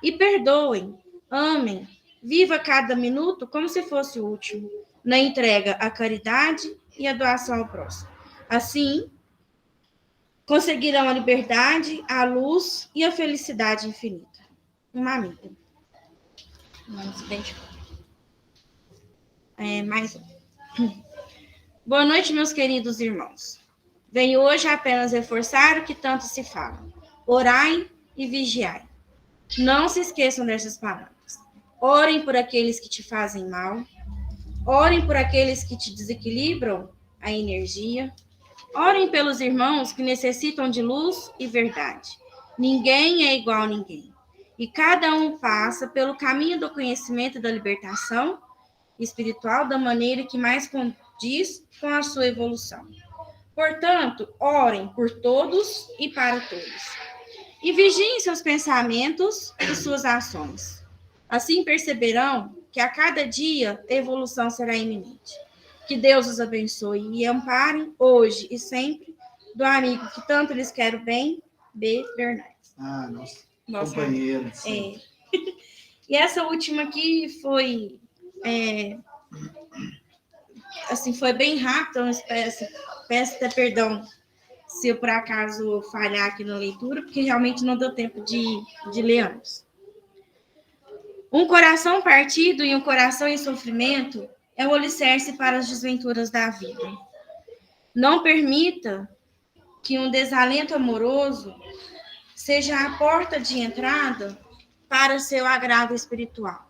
E perdoem, amem, viva cada minuto como se fosse o último, na entrega à caridade e à doação ao próximo. Assim, conseguirão a liberdade, a luz e a felicidade infinita. Uma amiga. Vamos identificar. Mais um. Boa noite, meus queridos irmãos. Venho hoje apenas reforçar o que tanto se fala. Orai e vigiai. Não se esqueçam dessas palavras. Orem por aqueles que te fazem mal. Orem por aqueles que te desequilibram a energia. Orem pelos irmãos que necessitam de luz e verdade. Ninguém é igual a ninguém. E cada um passa pelo caminho do conhecimento e da libertação espiritual da maneira que mais condiz com a sua evolução. Portanto, orem por todos e para todos. E vigiem seus pensamentos e suas ações. Assim perceberão que a cada dia a evolução será iminente. Que Deus os abençoe e ampare hoje e sempre do amigo que tanto lhes quero bem, B. Bernardes. Ah, nossa. Nossa Companheiro. E essa última aqui foi foi bem rápido, peço até perdão se eu por acaso falhar aqui na leitura, porque realmente não deu tempo de ler antes. Um coração partido e um coração em sofrimento é o alicerce para as desventuras da vida. Não permita que um desalento amoroso seja a porta de entrada para seu agrado espiritual.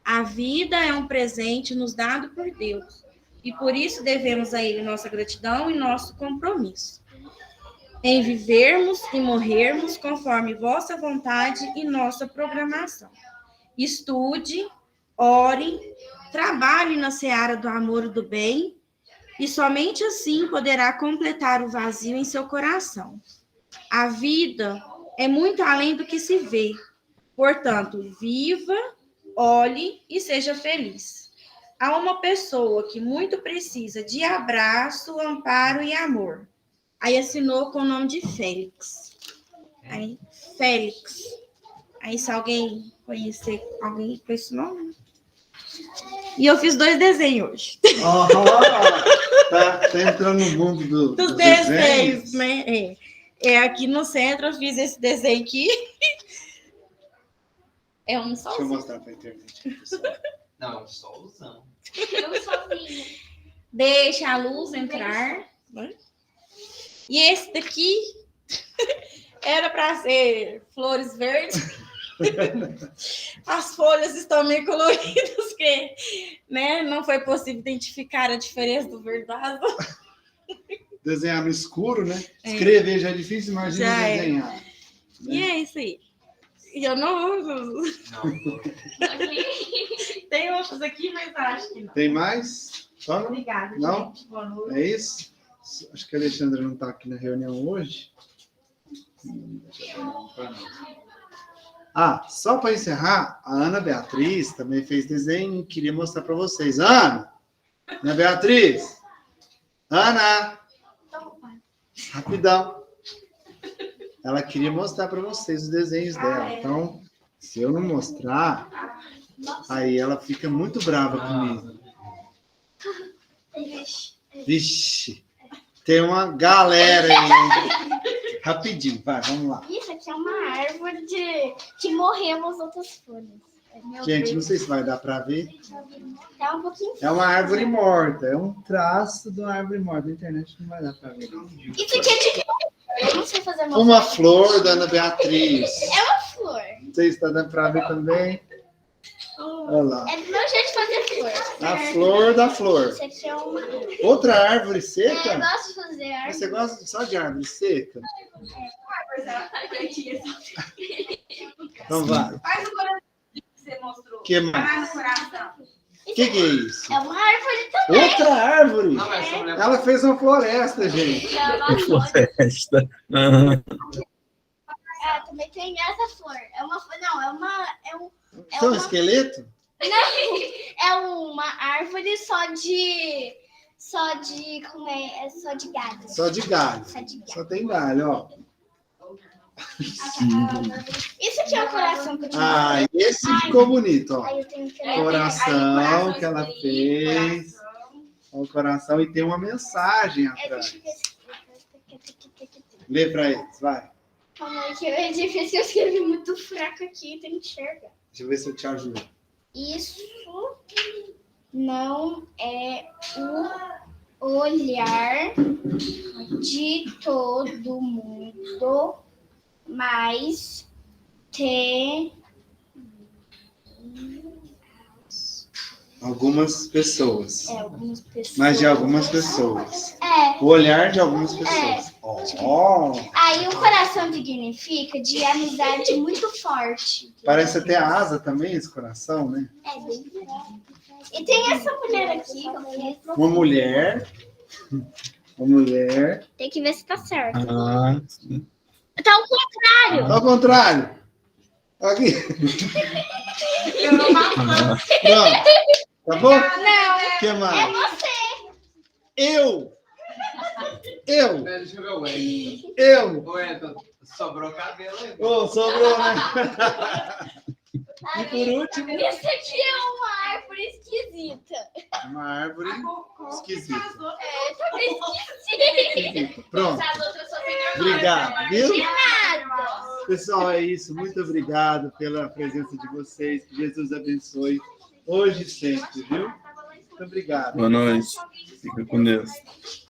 A vida é um presente nos dado por Deus, e por isso devemos a Ele nossa gratidão e nosso compromisso, em vivermos e morrermos conforme vossa vontade e nossa programação. Estude, ore, trabalhe na seara do amor e do bem, e somente assim poderá completar o vazio em seu coração. A vida é muito além do que se vê. Portanto, viva, olhe e seja feliz. Há uma pessoa que muito precisa de abraço, amparo e amor. Aí assinou com o nome de Félix. Aí, Félix. Aí, se alguém conhecer alguém com esse nome. E eu fiz 2 desenhos hoje. Tá entrando no mundo dos desenhos, né? Aqui no centro eu fiz esse desenho aqui. É um solzinho. Deixa eu mostrar pra internet, pessoal. Não, solzão. Eu sozinho. Deixa a luz entrar. E esse daqui era para ser flores verdes. As folhas estão meio coloridas, porque, né, não foi possível identificar a diferença do verde do azul. Desenhar no escuro, né? Escrever já é difícil, imagina Já é. desenhar. E é isso aí. E eu não uso. Tem outros aqui, mas acho que não. Tem mais? Só não? Obrigada, Não? gente. Boa noite. É isso? Acho que a Alexandra não está aqui na reunião hoje. Ah, só para encerrar, a Ana Beatriz também fez desenho e queria mostrar para vocês. Ana Beatriz! Ana! Rapidão. Ela queria mostrar para vocês os desenhos dela. Então, se eu não mostrar, aí ela fica muito brava comigo. Vixe! Tem uma galera aí. Rapidinho, vai, vamos lá. Isso aqui é uma árvore que morreu as outras folhas. Gente, não sei se vai dar para ver. Tá um pouquinho. É uma árvore morta. É um traço de uma árvore morta. Na internet não vai dar para ver. Isso aqui é de... Eu não sei fazer Uma flor da Ana Beatriz. É uma flor. Não sei se está dando para ver também. Olha lá. É do meu jeito de fazer flor. A flor da flor. Isso aqui é uma... Outra árvore Eu seca? gosto de fazer árvore. Você gosta só de árvore seca? Então vai. Faz o coração que você mostrou. O que mais? Faz o coração. O que é isso? É uma árvore também. Outra árvore? Ela fez uma floresta, gente. É uma flor. Festa. Aham. É, também tem essa flor. É uma flor. Não, é um Então, esqueleto? Não, é uma árvore só de como é? É só de galho. Só de galho. Só de galho. Só tem galho, ó. Isso aqui é o coração que eu tinha. Ah, esse ficou bonito, ó. Aí eu tenho que Coração que ela fez. Ó, o coração e tem uma mensagem atrás. Lê pra eles, vai. Calma aí, que é difícil, eu escrevi muito fraco aqui, tem que enxergar. Deixa eu ver se eu te ajudo. Isso não é o olhar de todo mundo, mas tem Algumas pessoas. algumas pessoas. Mas de algumas pessoas. É. O olhar de algumas pessoas. Ó, Aí o coração significa de amizade muito forte. parece até a asa também, esse coração, né? É bem legal. E tem essa mulher aqui, que eu fiz. Uma mulher. Uma mulher. Tem que ver se tá certo. Ah, Tá ao contrário. Ao contrário. Aqui. Pronto. Tá bom? Não, O que é mais? você. Eu. Deixa eu ver o Wellington. Eu. O Wellington, sobrou cabelo aí. Ô, sobrou, né? E por último, Isso aqui é uma árvore esquisita. uma árvore esquisita. É, tá bem esquisita. Esquisita. Pronto. As outras só tem normal. Obrigado, viu? De nada. Pessoal, é isso. Muito obrigado pela presença de vocês. Que Jesus abençoe hoje e sempre, viu? Muito obrigado. boa noite. Fica com Deus.